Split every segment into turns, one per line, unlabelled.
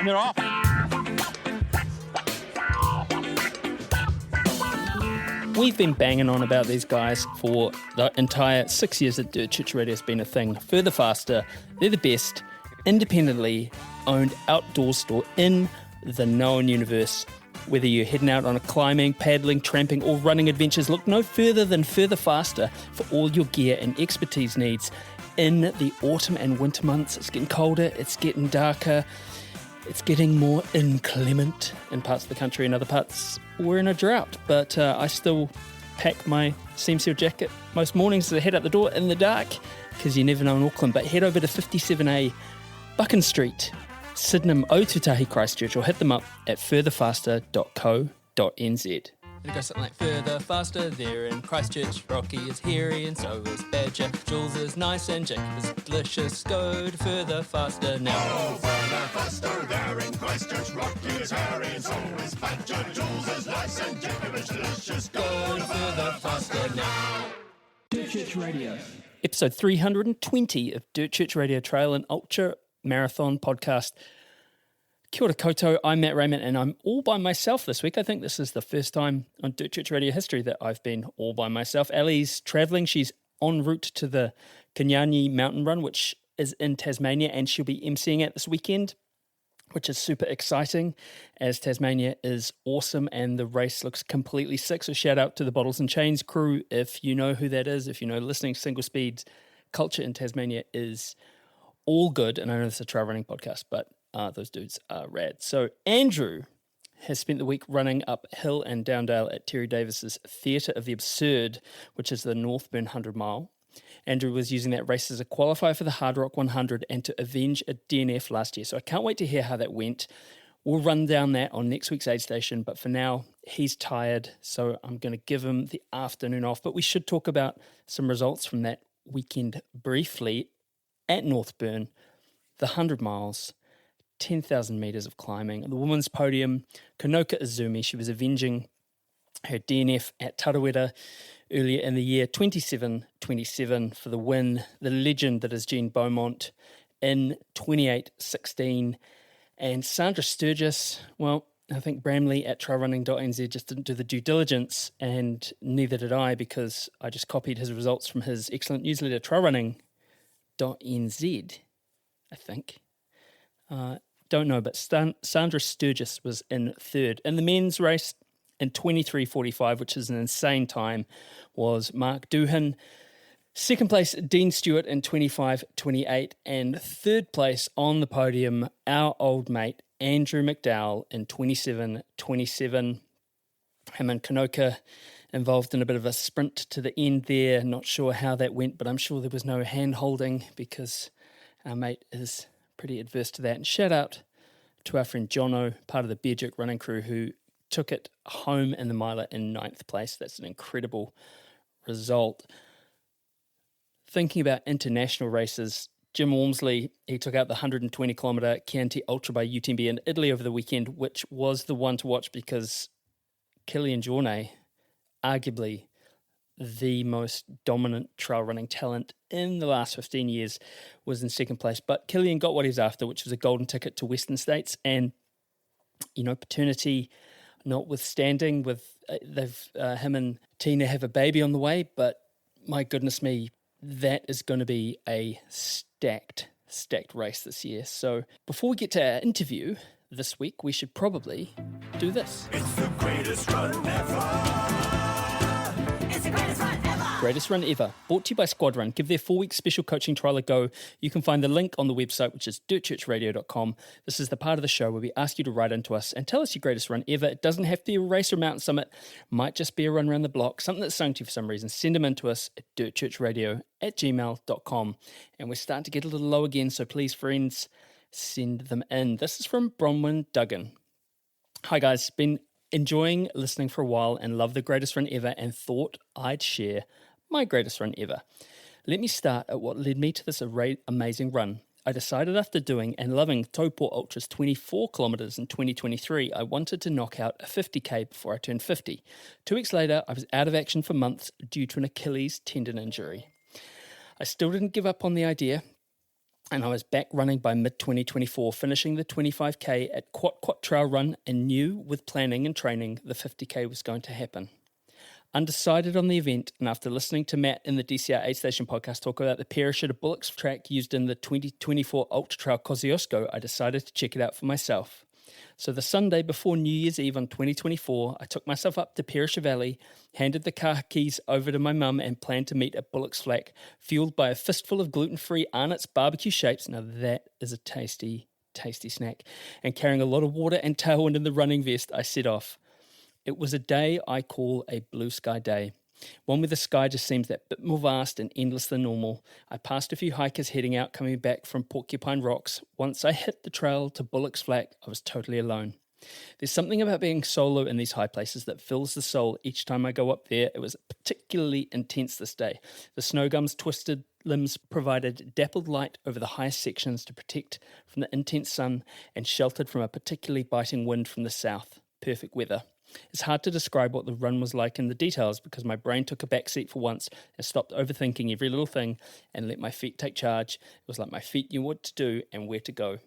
And they're off.
We've been banging on about these guys for the entire 6 years that Dirt Church Radio has been a thing. Further Faster, they're the best independently owned outdoor store in the known universe. Whether you're heading out on a climbing, paddling, tramping or running adventures, look no further than Further Faster for all your gear and expertise needs in the autumn and winter months. It's getting colder, it's getting darker, it's getting more inclement in parts of the country. In other parts, we're in a drought, but I still pack my seam seal jacket most mornings as I head out the door in the dark, because you never know in Auckland. But head over to 57A Buchan Street, Sydenham, Otutahi, Christchurch, or hit them up at furtherfaster.co.nz. It goes something like Further Faster, they're in Christchurch, Rocky is hairy and so is Badger, Jules is nice and Jacob is delicious, go to Further Faster now.
Oh, Further Faster, they're in Christchurch, Rocky is hairy and so is Badger, Jules is nice and Jacob is delicious, go to Further Faster now.
Dirt Church Radio. Episode 320 of Dirt Church Radio Trail and Ultra Marathon podcast. Kia ora koutou, I'm Matt Raymond and I'm all by myself this week. I think this is the first time on Dirt Church Radio history that I've been all by myself. Ali's travelling. She's en route to the Kanyanyi Mountain Run, which is in Tasmania, and she'll be emceeing it this weekend, which is super exciting as Tasmania is awesome and the race looks completely sick. So shout out to the Bottles and Chains crew if you know who that is. If you know, listening to Single Speed culture in Tasmania is all good. And I know this is a trail running podcast, but those dudes are rad. So Andrew has spent the week running uphill and down dale at Terry Davis's Theatre of the Absurd, which is the Northburn 100 mile. Andrew was using that race as a qualifier for the Hard Rock 100 and to avenge a DNF last year. So I can't wait to hear how that went. We'll run down that on next week's Aid Station, but for now, he's tired, so I'm going to give him the afternoon off. But we should talk about some results from that weekend briefly at Northburn, the 100 miles, 10,000 metres of climbing. The women's podium, Kanoka Izumi, she was avenging her DNF at Tarawera earlier in the year, 27-27 for the win. The legend that is Jean Beaumont in 28-16. And Sandra Sturgis, well, I think Bramley at trailrunning.nz just didn't do the due diligence, and neither did I, because I just copied his results from his excellent newsletter, trailrunning.nz, I think. Don't know, but Sandra Sturgis was in third. In the men's race, in 23:45, which is an insane time, was Mark Doohan. Second place, Dean Stewart in 25:28. And third place on the podium, our old mate, Andrew McDowell in 27:27. Him and Kanoka involved in a bit of a sprint to the end there. Not sure how that went, but I'm sure there was no hand-holding because our mate is pretty adverse to that. And shout out to our friend Jono, part of the Beer Jerk running crew, who took it home in the miler in 9th place. That's an incredible result. Thinking about international races, Jim Walmsley, he took out the 120-kilometre Chianti Ultra by UTMB in Italy over the weekend, which was the one to watch because Kilian Jornet, arguably the most dominant trail running talent in the last 15 years, was in second place. But Kilian got what he was after, which was a golden ticket to Western States. And, you know, paternity notwithstanding, with him and Tina have a baby on the way. But my goodness me, that is going to be a stacked race this year. So before we get to our interview this week, we should probably do this.
It's the greatest run ever. It's the greatest run ever.
Greatest Run Ever, brought to you by Squad Run. Give their 4-week special coaching trial a go. You can find the link on the website, which is dirtchurchradio.com. This is the part of the show where we ask you to write into us and tell us your greatest run ever. It doesn't have to be a race or a mountain summit. It might just be a run around the block, something that's sung to you for some reason. Send them in to us at dirtchurchradio@gmail.com. And we're starting to get a little low again, so please, friends, send them in. This is from Bronwyn Duggan. Hi, guys. Been enjoying listening for a while and love the greatest run ever and thought I'd share my greatest run ever. Let me start at what led me to this amazing run. I decided after doing and loving Taupo Ultra's 24 kilometres in 2023, I wanted to knock out a 50k before I turned 50. 2 weeks later, I was out of action for months due to an Achilles tendon injury. I still didn't give up on the idea and I was back running by mid-2024, finishing the 25k at Quat Trail Run, and knew with planning and training the 50k was going to happen. Undecided on the event, and after listening to Matt in the DCR Aid Station podcast talk about the Perisher Bullocks track used in the 2024 Ultra Trail Kosciuszko, I decided to check it out for myself. So the Sunday before New Year's Eve on 2024, I took myself up to Perisher Valley, handed the car keys over to my mum, and planned to meet at Bullocks Flat, fueled by a fistful of gluten-free Arnott's barbecue shapes. Now that is a tasty, tasty snack. And carrying a lot of water and tailwind in the running vest, I set off. It was a day I call a blue sky day. One where the sky just seems that bit more vast and endless than normal. I passed a few hikers heading out, coming back from Porcupine Rocks. Once I hit the trail to Bullocks Flat, I was totally alone. There's something about being solo in these high places that fills the soul each time I go up there. It was particularly intense this day. The snow gums' twisted limbs provided dappled light over the highest sections to protect from the intense sun and sheltered from a particularly biting wind from the south. Perfect weather. It's hard to describe what the run was like in the details because my brain took a backseat for once and stopped overthinking every little thing and let my feet take charge. It was like my feet knew what to do and where to go.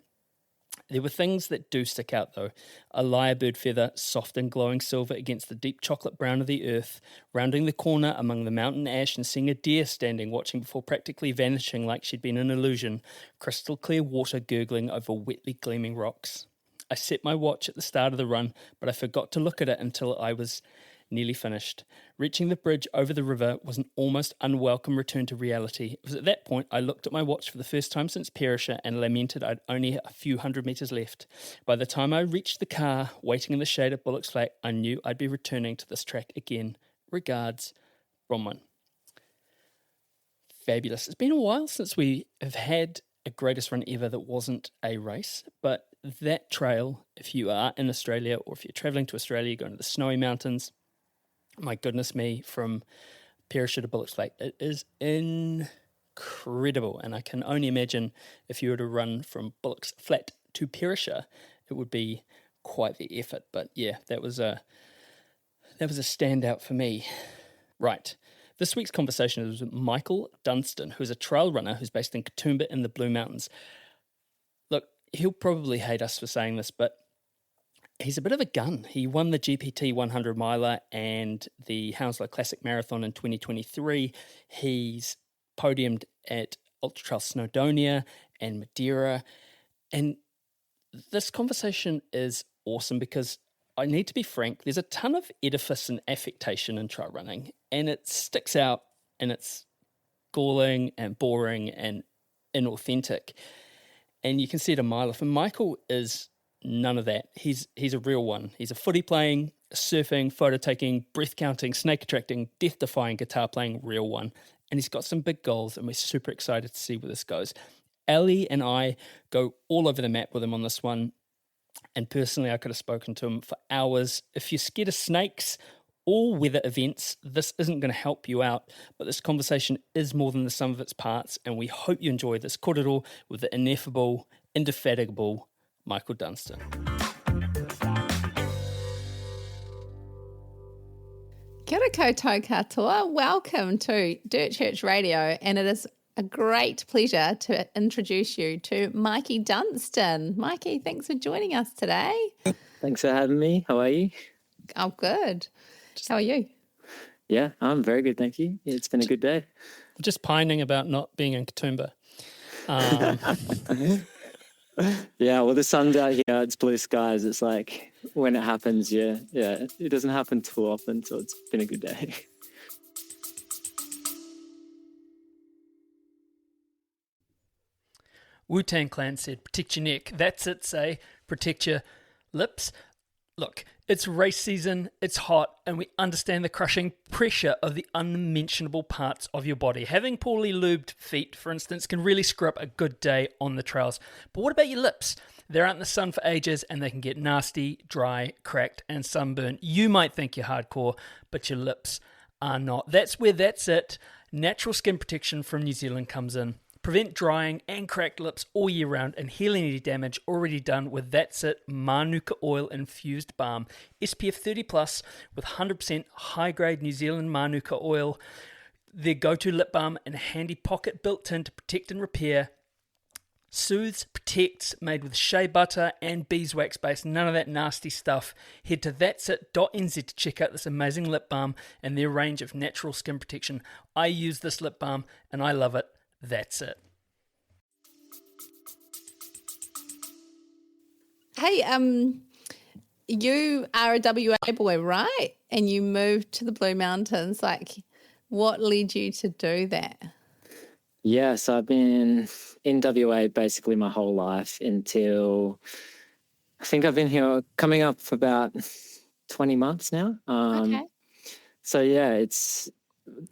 There were things that do stick out though. A lyrebird feather, soft and glowing silver against the deep chocolate brown of the earth, rounding the corner among the mountain ash and seeing a deer standing watching before practically vanishing like she'd been an illusion, crystal clear water gurgling over wetly gleaming rocks. I set my watch at the start of the run, but I forgot to look at it until I was nearly finished. Reaching the bridge over the river was an almost unwelcome return to reality. It was at that point I looked at my watch for the first time since Perisher and lamented I'd only a few hundred metres left. By the time I reached the car, waiting in the shade at Bullocks Flat, I knew I'd be returning to this track again. Regards, Bronwyn. Fabulous. It's been a while since we have had a greatest run ever that wasn't a race, but that trail, if you are in Australia or if you're travelling to Australia, going to the snowy mountains, my goodness me, from Perisher to Bullocks Flat, it is incredible. And I can only imagine if you were to run from Bullocks Flat to Perisher, it would be quite the effort. But yeah, that was a standout for me. Right. This week's conversation is with Michael Dunstan, who's a trail runner who's based in Katoomba in the Blue Mountains. Look, he'll probably hate us for saying this, but he's a bit of a gun. He won the GPT 100 miler and the Hounslow Classic Marathon in 2023. He's podiumed at Ultra Trail Snowdonia and Madeira. And this conversation is awesome because I need to be frank, there's a ton of edifice and affectation in trail running, and it sticks out and it's galling and boring and inauthentic. And you can see it a mile off. And Michael is none of that. He's a real one. He's a footy playing, surfing, photo taking, breath counting, snake attracting, death defying, guitar playing real one. And he's got some big goals, and we're super excited to see where this goes. Ali and I go all over the map with him on this one. And personally, I could have spoken to him for hours. If you're scared of snakes or weather events, this isn't going to help you out. But this conversation is more than the sum of its parts, and we hope you enjoy this korero with the ineffable, indefatigable Michael Dunstan.
Kia ora koutou katoa. Welcome to Dirt Church Radio, and it is a great pleasure to introduce you to Mikey Dunstan. Mikey, thanks for joining us today.
Thanks for having me. How are you?
Oh, good. How are you?
Yeah, I'm very good, thank you. It's been a good day.
Just pining about not being in Katoomba.
Yeah, well, the sun's out here. It's blue skies. It's like when it happens, yeah, it doesn't happen too often, so it's been a good day.
Wu-Tang Clan said, protect your neck. That's it, say. Protect your lips. Look, it's race season, it's hot, and we understand the crushing pressure of the unmentionable parts of your body. Having poorly lubed feet, for instance, can really screw up a good day on the trails. But what about your lips? They're out in the sun for ages, and they can get nasty, dry, cracked, and sunburned. You might think you're hardcore, but your lips are not. That's where That's It natural skin protection from New Zealand comes in. Prevent drying and cracked lips all year round and heal any damage already done with That's It Manuka Oil Infused Balm. SPF 30 plus with 100% high-grade New Zealand Manuka oil. Their go-to lip balm and a handy pocket built in to protect and repair Soothes, protects, made with shea butter and beeswax base. None of that nasty stuff. Head to that'sit.nz to check out this amazing lip balm and their range of natural skin protection. I use this lip balm and I love it. That's it.
Hey, you are a WA boy, right? And you moved to the Blue Mountains. Like, what led you to do that?
Yeah, so I've been in WA basically my whole life until I think I've been here coming up for about 20 months now.
Okay.
So yeah, it's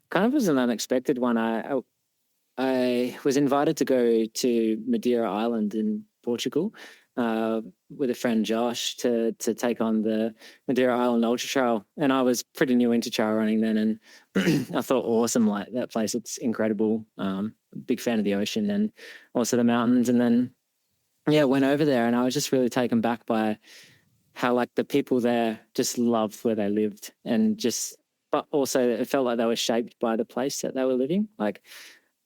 kind of was an unexpected one. I was invited to go to Madeira Island in Portugal with a friend Josh to take on the Madeira Island Ultra Trail, and I was pretty new into trail running then, and I thought awesome, like that place looks incredible. Big fan of the ocean and also the mountains, and then went over there, and I was just really taken back by how like the people there just loved where they lived, and just but also it felt like they were shaped by the place that they were living. Like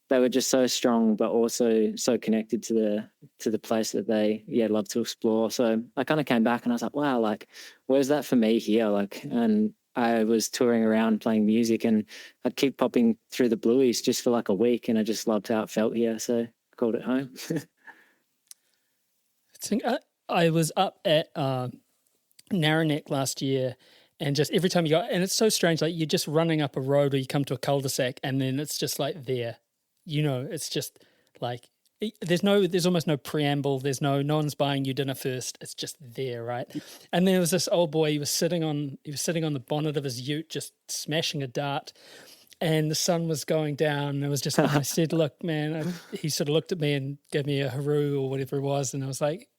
they were just so strong, but also so connected to the place that they love to explore. So I kind of came back and I was like, wow, like where's that for me here? Like, and I was touring around playing music, and I'd keep popping through the Blueies just for like a week, and I just loved how it felt here. So I called it home.
I was up at Narranack last year, and just every time you go, and it's so strange, like you're just running up a road or you come to a cul-de-sac, and then it's just like there. You know, it's just like there's almost no preamble. There's no one's buying you dinner first. It's just there, right? And there was this old boy. He was sitting on the bonnet of his ute, just smashing a dart. And the sun was going down. And it was just. I said, "Look, man." He sort of looked at me and gave me a hooroo or whatever it was, and I was like,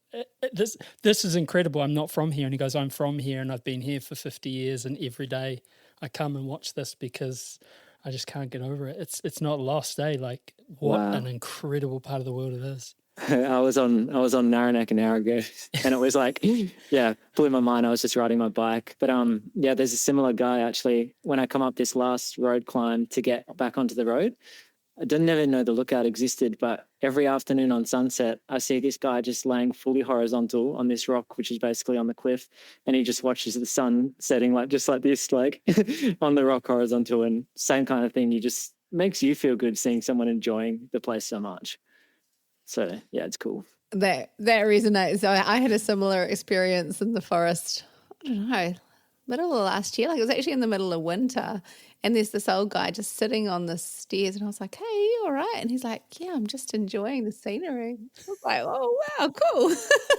"This is incredible. I'm not from here." And he goes, "I'm from here, and I've been here for 50 years, and every day I come and watch this because I just can't get over it. It's not lost, eh? Like what an incredible part of the world it is."
I was on Narranack an hour ago, and it was like, blew my mind. I was just riding my bike, but there's a similar guy actually. When I come up this last road climb to get back onto the road, I didn't even know the lookout existed, but every afternoon on sunset, I see this guy just laying fully horizontal on this rock, which is basically on the cliff, and he just watches the sun setting like just like this, like on the rock horizontal, and same kind of thing. You just makes you feel good seeing someone enjoying the place so much. So yeah, it's cool.
That resonates. I had a similar experience in the forest. I don't know, middle of last year. Like it was actually in the middle of winter. And there's this old guy just sitting on the stairs, and I was like, "Hey, you all right?" And he's like, "Yeah, I'm just enjoying the scenery." I was like, "Oh, wow, cool."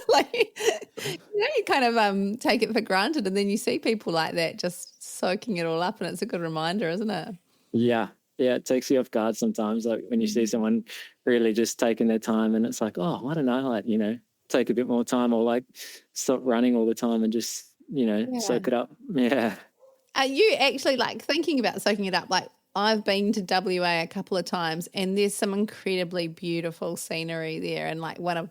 Like, you kind of take it for granted, and then you see people like that just soaking it all up, and it's a good reminder, isn't it?
Yeah, it takes you off guard sometimes, like when you see someone really just taking their time, and it's like, oh, I don't know, like, take a bit more time, or like stop running all the time and just, soak it up. Yeah.
Are you actually like thinking about soaking it up? Like I've been to WA a couple of times, and there's some incredibly beautiful scenery there. And like one of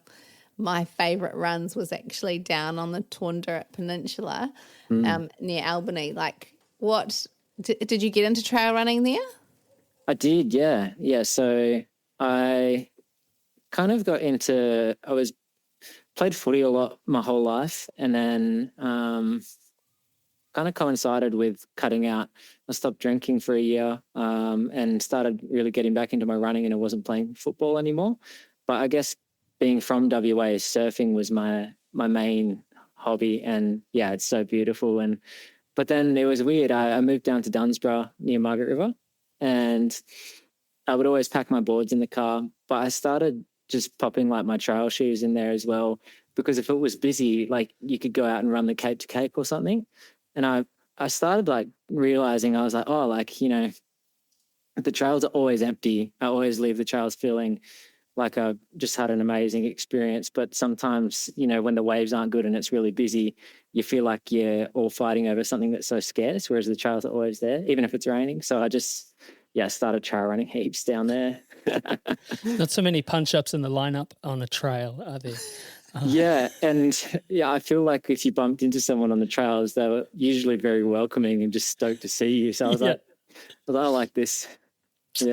my favourite runs was actually down on the Toondah Peninsula near Albany. Like did you get into trail running there?
I did, yeah. Yeah, so I kind of got into, played footy a lot my whole life, and then kind of coincided with cutting out. I stopped drinking for a year and started really getting back into my running, and I wasn't playing football anymore. But I guess being from WA, surfing was my main hobby, and yeah, it's so beautiful. But then it was weird. I moved down to Dunstan near Margaret River, and I would always pack my boards in the car, but I started just popping like my trail shoes in there as well, because if it was busy, like you could go out and run the Cape to Cape or something. And I started like realizing, I was like, oh, like, the trails are always empty. I always leave the trails feeling like I just had an amazing experience. But sometimes, when the waves aren't good and it's really busy, you feel like you're all fighting over something that's so scarce, whereas the trails are always there, even if it's raining. So I just, started trail running heaps down there.
Not so many punch-ups in the lineup on a trail, are there?
Yeah, and I feel like if you bumped into someone on the trails, they were usually very welcoming and just stoked to see you. So I was like, I like this.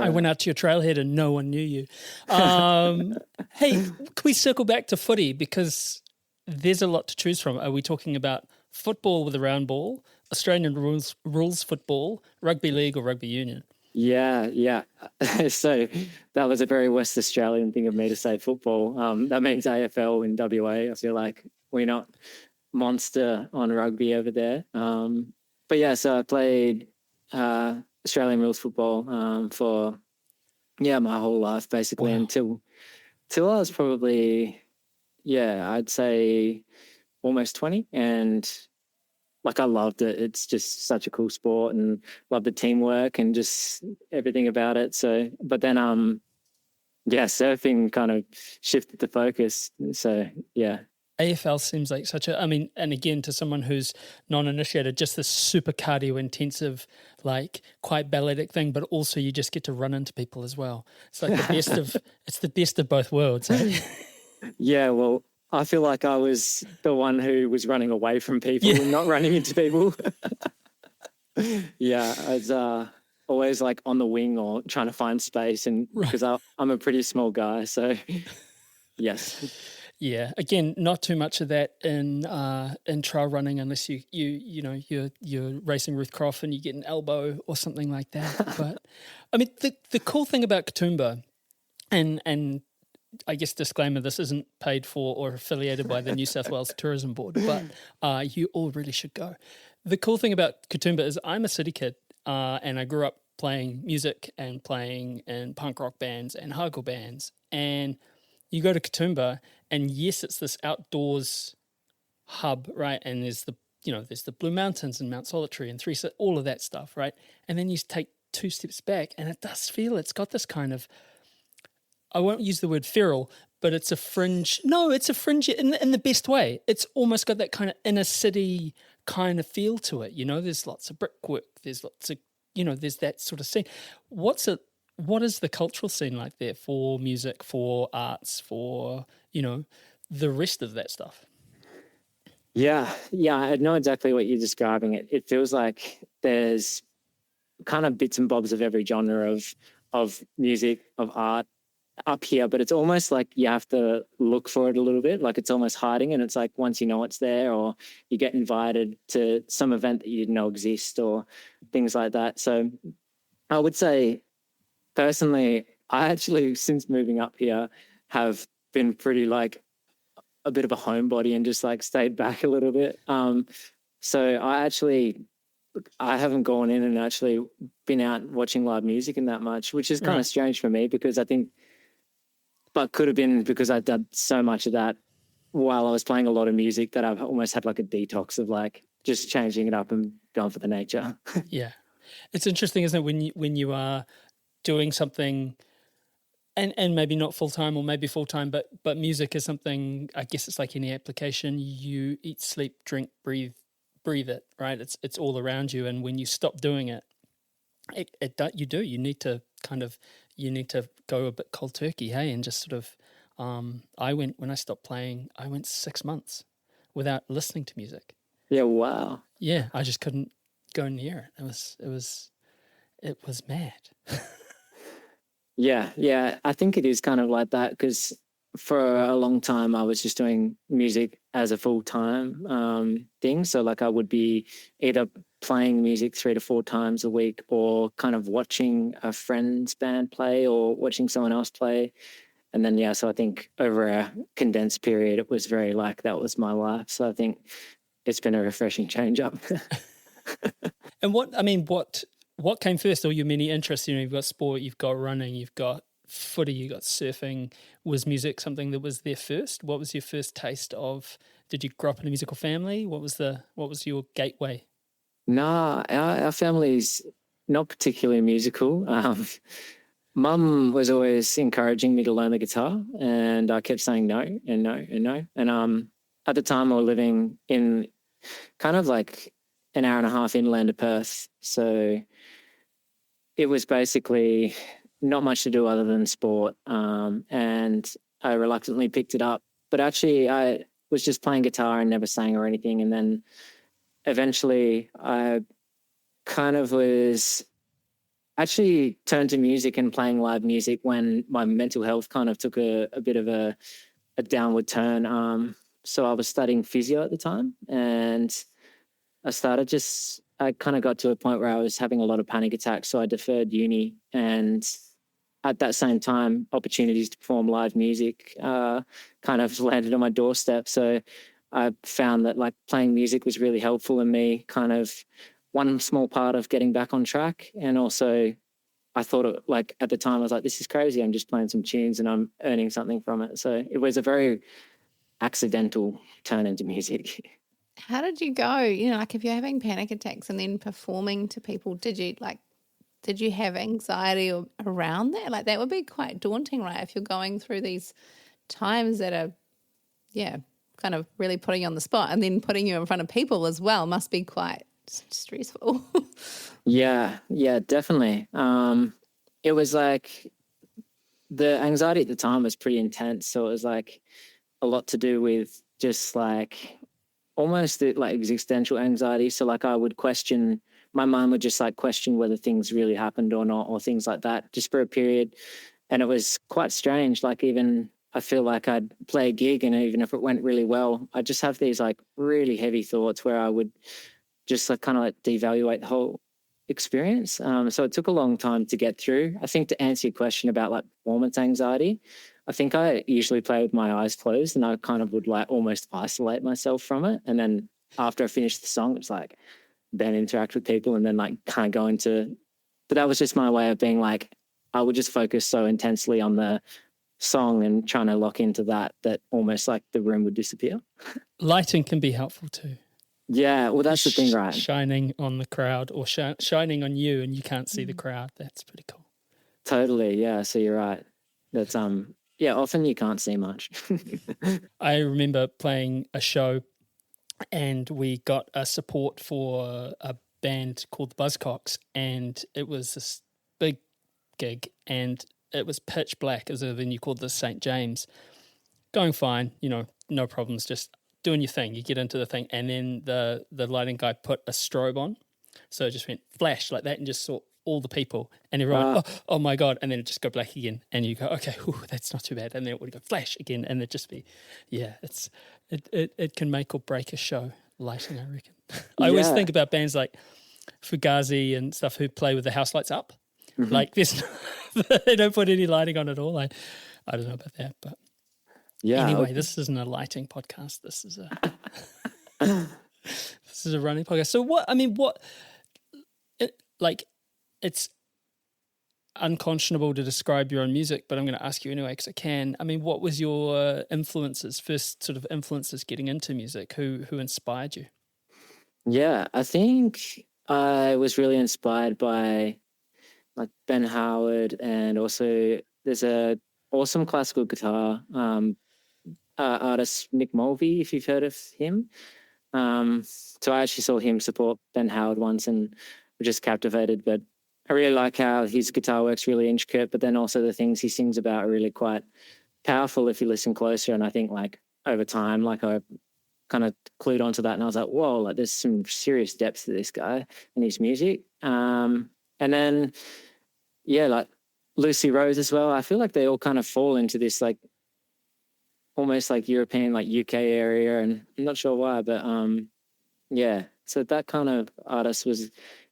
I went out to your trailhead and no one knew you. Hey, can we circle back to footy, because there's a lot to choose from. Are we talking about football with a round ball, Australian rules football, rugby league, or rugby union?
Yeah. So that was a very West Australian thing of me to say football. That means AFL in WA. I feel like we're not monster on rugby over there. But yeah, so I played Australian rules football for my whole life basically.
Wow.
until I was probably I'd say almost 20, and like I loved it. It's just such a cool sport, and love the teamwork and just everything about it. So, but then surfing kind of shifted the focus. So yeah.
AFL seems like and again, to someone who's non-initiated, just this super cardio intensive, like quite balletic thing, but also you just get to run into people as well. It's like the best of both worlds. Eh?
Yeah, well, I feel like I was the one who was running away from people and not running into people. Yeah, I was always like on the wing or trying to find space, and because I'm a pretty small guy, so yes.
Yeah, again, not too much of that in trail running, unless you're racing Ruth Croft and you get an elbow or something like that. But I mean, the cool thing about Katoomba, and I guess disclaimer, this isn't paid for or affiliated by the New South Wales Tourism Board, but you all really should go. The cool thing about Katoomba is I'm a city kid, and I grew up playing music and playing in punk rock bands and hardcore bands, and you go to Katoomba, and yes, it's this outdoors hub, right? And there's the Blue Mountains and Mount Solitary and all of that stuff, right? And then you take 2 steps back, and it does feel, it's got this kind of, I won't use the word feral, but it's a fringe. No, it's a fringe in the best way. It's almost got that kind of inner city kind of feel to it. There's lots of brickwork. There's lots of, there's that sort of scene. What is the cultural scene like there for music, for arts, for, the rest of that stuff?
Yeah, I know exactly what you're describing. It feels like there's kind of bits and bobs of every genre of music, of art up here, but it's almost like you have to look for it a little bit, like it's almost hiding, and it's like once you know it's there, or you get invited to some event that you didn't know exist or things like that. So I would say personally, I actually, since moving up here, have been pretty like a bit of a homebody and just like stayed back a little bit. So I haven't gone in and actually been out watching live music in that much, which is kind of strange for me, because I think, but could have been because I've done so much of that while I was playing a lot of music that I've almost had like a detox of like just changing it up and going for the nature.
Yeah. It's interesting, isn't it, when you are doing something and maybe not full-time or maybe full-time, but music is something, I guess it's like any application, you eat, sleep, drink, breathe it, right? It's all around you. And when you stop doing it, you need to go a bit cold turkey, hey, and just sort of, when I stopped playing, I went 6 months without listening to music.
Yeah. Wow.
Yeah. I just couldn't go near it. It was mad.
Yeah. I think it is kind of like that, because for a long time I was just doing music as a full-time thing. So like I would be either playing music 3 to 4 times a week, or kind of watching a friend's band play or watching someone else play. And then, so I think over a condensed period, it was very like that was my life. So I think it's been a refreshing change up.
And what came first? All your many interests, you've got sport, you've got running, you've got footy, you've got surfing. Was music something that was there first? What was your first taste of? Did you grow up in a musical family? What was your gateway?
No, our family's not particularly musical. Mum was always encouraging me to learn the guitar, and I kept saying no and no and no. And at the time, I was living in kind of like an hour and a half inland of Perth, so it was basically not much to do other than sport. And I reluctantly picked it up, but actually, I was just playing guitar and never sang or anything. And then eventually, I kind of was actually turned to music and playing live music when my mental health kind of took a bit of a downward turn. So I was studying physio at the time, and I kind of got to a point where I was having a lot of panic attacks. So I deferred uni, and at that same time, opportunities to perform live music kind of landed on my doorstep. So I found that like playing music was really helpful in me, kind of one small part of getting back on track. And also I thought like at the time I was like, this is crazy. I'm just playing some tunes and I'm earning something from it. So it was a very accidental turn into music.
How did you go? You know, like if you're having panic attacks and then performing to people, did you have anxiety around that? Like that would be quite daunting, right? If you're going through these times that are, kind of really putting you on the spot, and then putting you in front of people as well must be quite stressful.
Yeah, definitely. It was like the anxiety at the time was pretty intense. So it was like a lot to do with just like almost like existential anxiety. So like my mind would just like question whether things really happened or not, or things like that, just for a period. And it was quite strange. Like even I feel like I'd play a gig, and even if it went really well, I'd just have these like really heavy thoughts where I would just like kind of like devaluate the whole experience. So it took a long time to get through. I think to answer your question about like performance anxiety, I think I usually play with my eyes closed, and I kind of would like almost isolate myself from it. And then after I finished the song, it's like then interact with people and then like kind of go into, but that was just my way of being like, I would just focus so intensely on the song and trying to lock into that almost like the room would disappear.
Lighting can be helpful too.
Yeah, well, that's the thing, right?
Shining on the crowd, or shining on you, and you can't see the crowd. That's pretty cool.
Totally, yeah. So you're right. That's often you can't see much.
I remember playing a show, and we got a support for a band called the Buzzcocks, and it was this big gig, and it was pitch black as a venue called the St. James. Going fine, no problems, just doing your thing. You get into the thing, and then the lighting guy put a strobe on, so it just went flash like that, and just saw all the people, and everyone went, oh my God, and then it just go black again, and you go, okay, that's not too bad, and then it would go flash again, and it just be, it can make or break a show, lighting, I reckon. I always think about bands like Fugazi and stuff who play with the house lights up. Mm-hmm. Like this, they don't put any lighting on at all. I don't know about that, but anyway, this isn't a lighting podcast. This is a running podcast. So it's unconscionable to describe your own music, but I'm going to ask you anyway because I can. I mean, what was your first sort of influences getting into music? Who inspired you?
Yeah, I think I was really inspired by like Ben Howard, and also there's a awesome classical guitar artist, Nick Mulvey, if you've heard of him. So I actually saw him support Ben Howard once and was just captivated. But I really like how his guitar work's really intricate, but then also the things he sings about are really quite powerful if you listen closer. And I think like over time, like I kind of clued onto that, and I was like, whoa, like there's some serious depth to this guy and his music. And then, like Lucy Rose as well. I feel like they all kind of fall into this like almost like European, like UK area, and I'm not sure why, but so that kind of artist was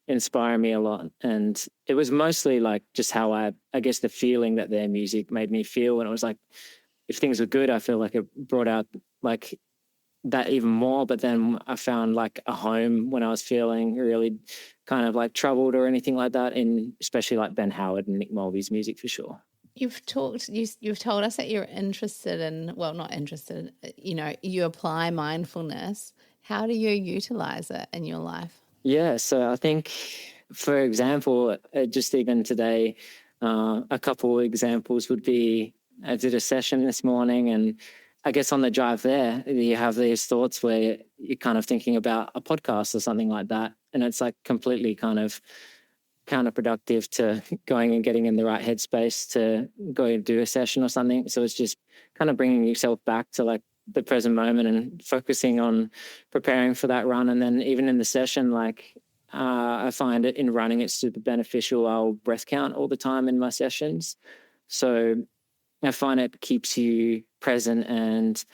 inspiring me a lot. And it was mostly like just how I guess the feeling that their music made me feel. And it was like, if things were good, I feel like it brought out like that even more. But then I found like a home when I was feeling really kind of like troubled or anything like that, in especially like Ben Howard and Nick Mulvey's music for sure.
You've told us that you're interested in, well, not interested, you apply mindfulness. How do you utilize it in your life? Yeah,
so I think, for example, just even today, a couple of examples would be, I did a session this morning, and I guess on the drive there, you have these thoughts where you're kind of thinking about a podcast or something like that, and it's like completely kind of counterproductive to going and getting in the right headspace to go and do a session or something. So it's just kind of bringing yourself back to like the present moment and focusing on preparing for that run. And then even in the session, like I find it in running, it's super beneficial. I'll breath count all the time in my sessions. So I find it keeps you present and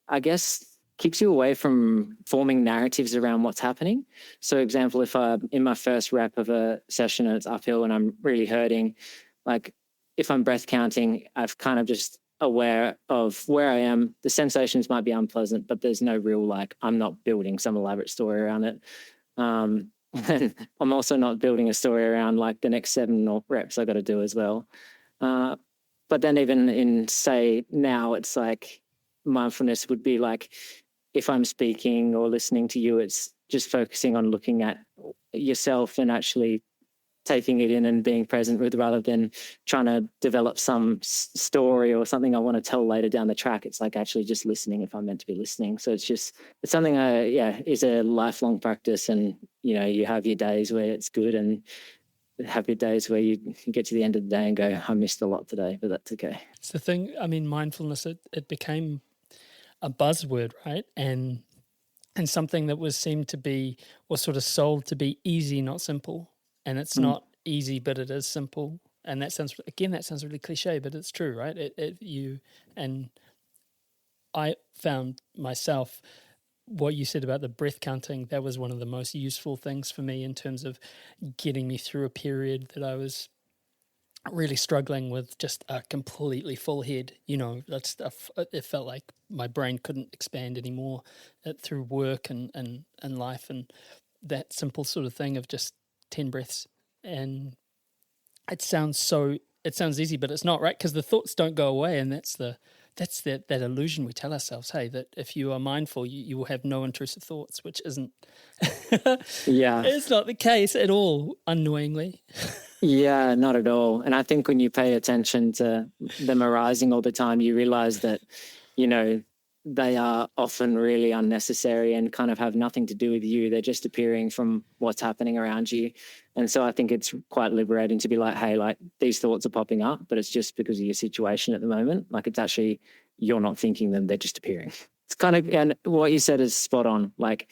I guess keeps you away from forming narratives around what's happening. So example, if I'm in my first rep of a session and it's uphill and I'm really hurting, like if I'm breath counting, I've kind of just aware of where I am. The sensations might be unpleasant, but there's no real, like, I'm not building some elaborate story around it. And I'm also not building a story around like the next 7 or reps I got to do as well. But then even in, say, now it's like mindfulness would be like if I'm speaking or listening to you, it's just focusing on looking at yourself and actually taking it in and being present with, rather than trying to develop some story or something I want to tell later down the track. It's like actually just listening if I'm meant to be listening. So it's something is a lifelong practice. And, you know, you have your days where it's good and have your days where you get to the end of the day and go, I missed a lot today, but that's okay.
It's the thing. I mean, mindfulness, it became a buzzword, right? And something that was seemed to be, or sort of sold to be easy, not simple. And it's not easy, but it is simple. And that sounds really cliche, but it's true, right? I found myself, what you said about the breath counting, that was one of the most useful things for me in terms of getting me through a period that I was really struggling with just a completely full head. You know, that stuff, it felt like my brain couldn't expand anymore through work and life, and that simple sort of thing of just 10 breaths. And it sounds easy, but it's not, right? Because the thoughts don't go away, and that's that illusion we tell ourselves, hey, that if you are mindful, you will have no intrusive thoughts, which isn't it's not the case at all, unknowingly.
Yeah, not at all. And I think when you pay attention to them arising all the time, you realize that, you know, they are often really unnecessary and kind of have nothing to do with you. They're just appearing from what's happening around you. And so I think it's quite liberating to be like, hey, like these thoughts are popping up, but it's just because of your situation at the moment. Like it's actually, you're not thinking them, they're just appearing. It's kind of, and what you said is spot on. Like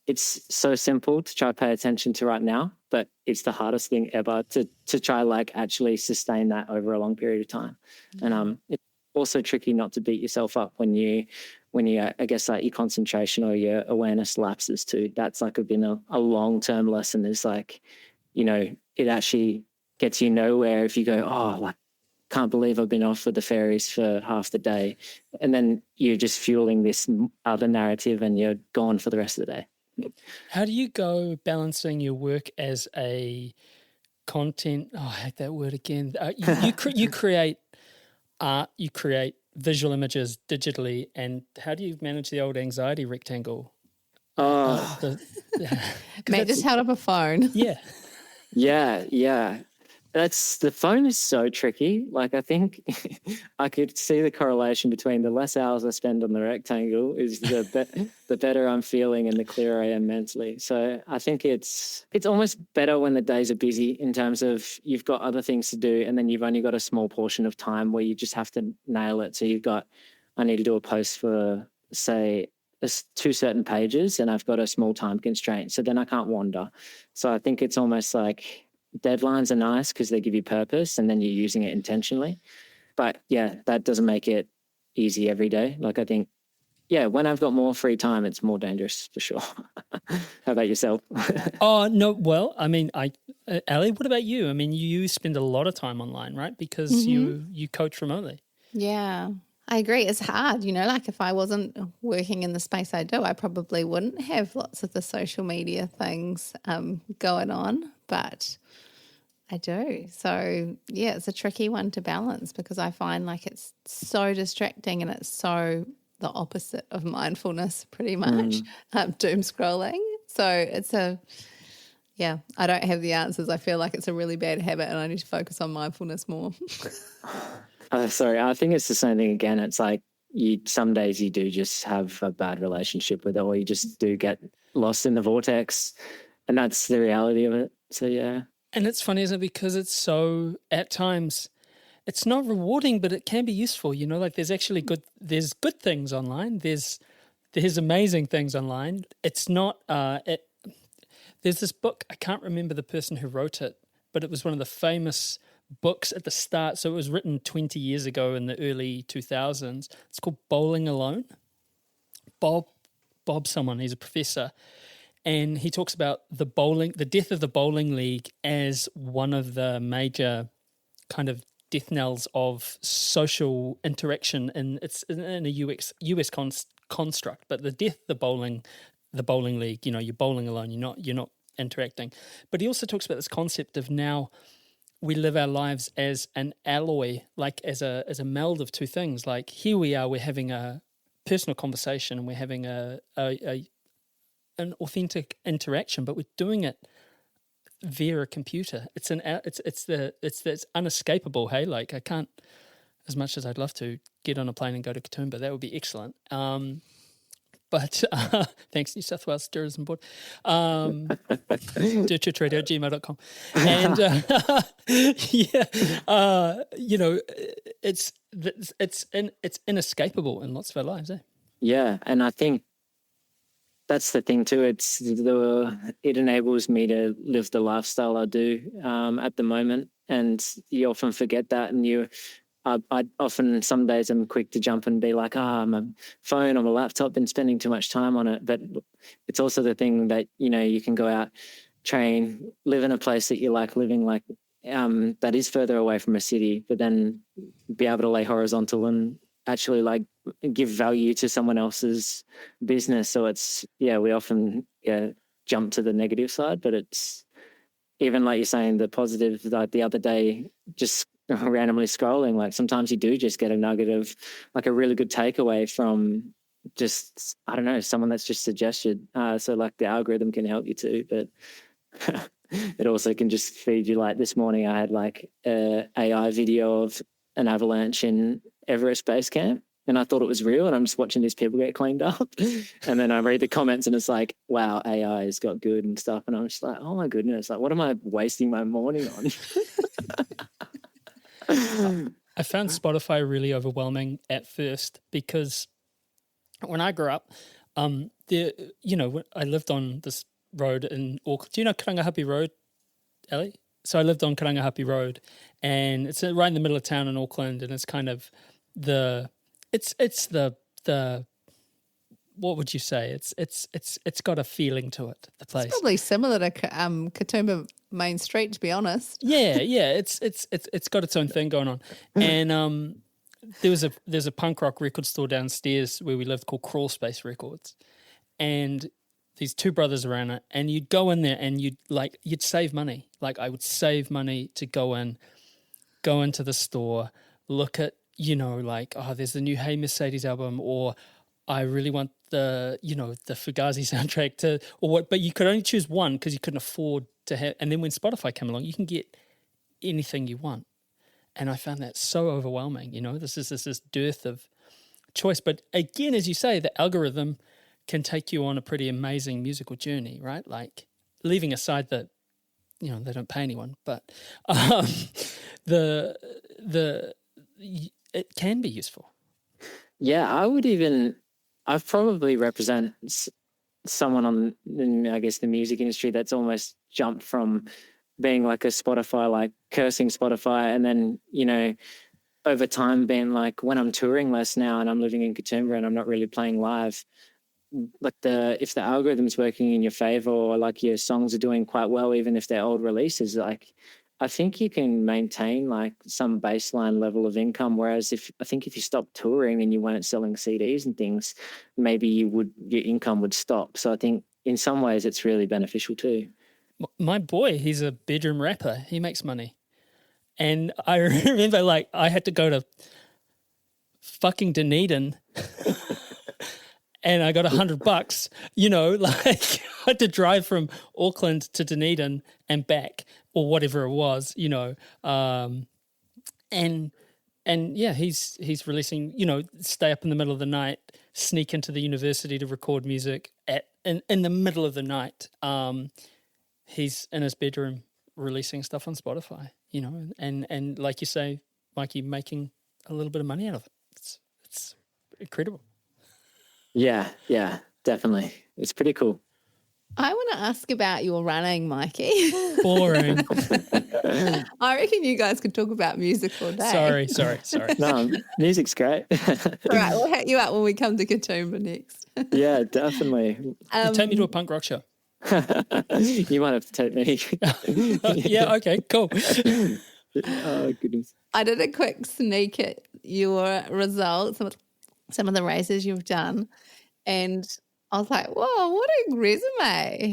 it's so simple to try to pay attention to right now, but it's the hardest thing ever to try like actually sustain that over a long period of time. Mm-hmm. And it's also tricky not to beat yourself up when you I guess like your concentration or your awareness lapses too. That's like been a long-term lesson, is like, you know, it actually gets you nowhere if you go, oh, like, can't believe I've been off with the fairies for half the day. And then you're just fueling this other narrative and you're gone for the rest of the day.
How do you go balancing your work as a content? Oh, I hate that word again. You create art, you create visual images digitally, and how do you manage the old anxiety rectangle?
Mate just held up a phone.
Yeah. The phone is so tricky. Like I think I could see the correlation between the less hours I spend on the rectangle is the better I'm feeling and the clearer I am mentally. So I think it's almost better when the days are busy in terms of you've got other things to do and then you've only got a small portion of time where you just have to nail it. So I need to do a post for, say, 2 certain pages and I've got a small time constraint. So then I can't wander. So I think it's almost like deadlines are nice because they give you purpose and then you're using it intentionally. But yeah, that doesn't make it easy every day. Like I think, yeah, when I've got more free time, it's more dangerous for sure. How about yourself?
Oh, no. Well, I mean, Ali, what about you? I mean, you spend a lot of time online, right? Because you coach remotely.
Yeah, I agree. It's hard, you know, like if I wasn't working in the space I do, I probably wouldn't have lots of the social media things going on, but I do. So, yeah, it's a tricky one to balance because I find like it's so distracting and it's so the opposite of mindfulness pretty much, doom scrolling. So I don't have the answers. I feel like it's a really bad habit and I need to focus on mindfulness more.
Sorry, I think it's the same thing again. It's like some days you do just have a bad relationship with it or you just do get lost in the vortex and that's the reality of it. So, yeah.
And it's funny, isn't it? Because it's so, at times, it's not rewarding, but it can be useful. You know, like there's good things online. There's amazing things online. It's not, There's this book, I can't remember the person who wrote it, but it was one of the famous books at the start. So it was written 20 years ago in the early 2000s. It's called Bowling Alone. Bob someone, he's a professor, and he talks about the death of the bowling league as one of the major kind of death knells of social interaction, and it's in a US construct. But the death of the bowling league, you're bowling alone, you're not interacting. But he also talks about this concept of now we live our lives as an alloy, like as a meld of two things. Like here we are, we're having a personal conversation and we're having an authentic interaction, but we're doing it via a computer. It's unescapable. Hey, like I can't, as much as I'd love to, get on a plane and go to Katoomba. That would be excellent. But thanks, New South Wales Tourism Board. dirtchurchradio@gmail.com. And it's inescapable in lots of our lives, eh?
Yeah, and I think that's the thing too. It enables me to live the lifestyle I do at the moment, and you often forget that, and I often, some days I'm quick to jump and be like, my phone or my laptop, been spending too much time on it. But it's also the thing that, you can go out, train, live in a place that you like living, like that is further away from a city, but then be able to lay horizontal and actually like give value to someone else's business. So we often jump to the negative side, but it's even like you're saying, the positive, like the other day, just randomly scrolling, like sometimes you do just get a nugget of like a really good takeaway from just, I don't know, someone that's just suggested. So like the algorithm can help you too, but it also can just feed you. Like this morning I had like a AI video of an avalanche in Everest Base Camp, and I thought it was real, and I'm just watching these people get cleaned up. And then I read the comments and it's like, wow, AI has got good and stuff. And I'm just like, oh my goodness, like what am I wasting my morning on?
I found Spotify really overwhelming at first because when I grew up, I lived on this road in Auckland. Do you know Karangahape Road, Ellie? So I lived on Karangahape Road, and it's right in the middle of town in Auckland, and it's kind of it's the what would you say? It's got a feeling to it. The place.
It's probably similar to Katoomba Main Street, to be honest.
Yeah. It's got its own thing going on, and there's a punk rock record store downstairs where we lived called Crawl Space Records, and these two brothers around it, and you'd go in there and you'd save money. Like I would save money to go into the store, look at, there's the new Hey Mercedes album, or I really want the Fugazi soundtrack but you could only choose one because you couldn't afford to have, and then when Spotify came along, you can get anything you want. And I found that so overwhelming, this is this dearth of choice. But again, as you say, the algorithm can take you on a pretty amazing musical journey, right? Like leaving aside that, they don't pay anyone, but it can be useful.
Yeah, I probably represent someone in, I guess, the music industry that's almost jumped from being like a Spotify, like cursing Spotify, and then, over time being like, when I'm touring less now and I'm living in Katoomba and I'm not really playing live, like if the algorithm's working in your favor, or like your songs are doing quite well, even if they're old releases, like I think you can maintain like some baseline level of income. Whereas if you stop touring and you weren't selling CDs and things, maybe your income would stop. So I think in some ways it's really beneficial too.
My boy, he's a bedroom rapper. He makes money. And I remember like I had to go to fucking Dunedin and I got $100, like I had to drive from Auckland to Dunedin and back, or whatever it was, and yeah, he's releasing, stay up in the middle of the night, sneak into the university to record music in the middle of the night. He's in his bedroom releasing stuff on Spotify, and like you say, Mikey, making a little bit of money out of it. It's incredible.
Yeah, definitely. It's pretty cool.
I want to ask about your running, Mikey.
Boring.
I reckon you guys could talk about music all day.
Sorry.
No, music's great.
All right, we'll hit you up when we come to Katoomba next.
Yeah, definitely.
Take me to a punk rock show.
You might have to take me.
Yeah, okay, cool.
Oh, goodness.
I did a quick sneak at your results, some of the races you've done, and I was like, "Whoa, what a resume!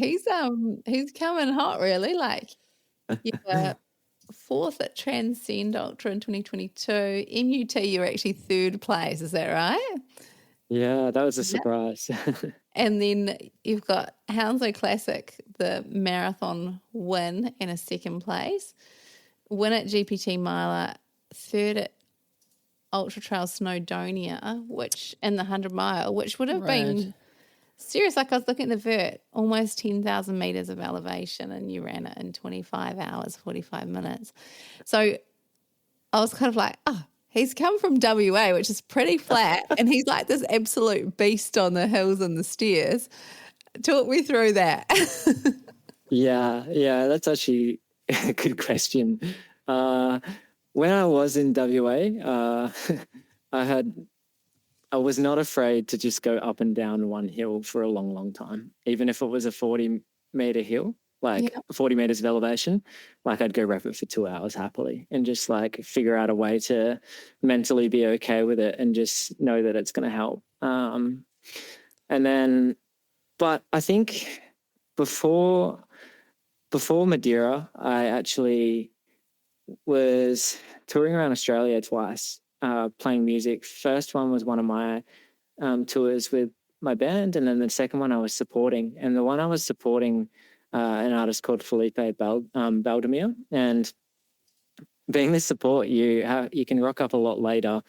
He's coming hot, really." Like, you were fourth at Transcend Ultra in 2022. MUT, you were actually third place. Is that right?
Yeah, that was a surprise.
And then you've got Hounslow Classic, the marathon win, and a second place. Win at GPT Miler, third at Ultra Trail Snowdonia, which in the 100 mile, which would have been serious. Like I was looking at the vert, almost 10,000 meters of elevation, and you ran it in 25 hours, 45 minutes. So I was kind of like, oh, he's come from WA, which is pretty flat, and he's like this absolute beast on the hills and the stairs. Talk me through that.
Yeah, that's actually a good question. When I was in WA, I was not afraid to just go up and down one hill for a long, long time, even if it was a 40-meter hill, like 40 meters of elevation. Like I'd go rep it for 2 hours happily and just like figure out a way to mentally be okay with it and just know that it's going to help. But I think before Madeira, I actually was touring around Australia twice, playing music. First one was one of my tours with my band, and then the second one I was supporting. And the one I was supporting, an artist called Felipe Baldemir. And being the support, you can rock up a lot later.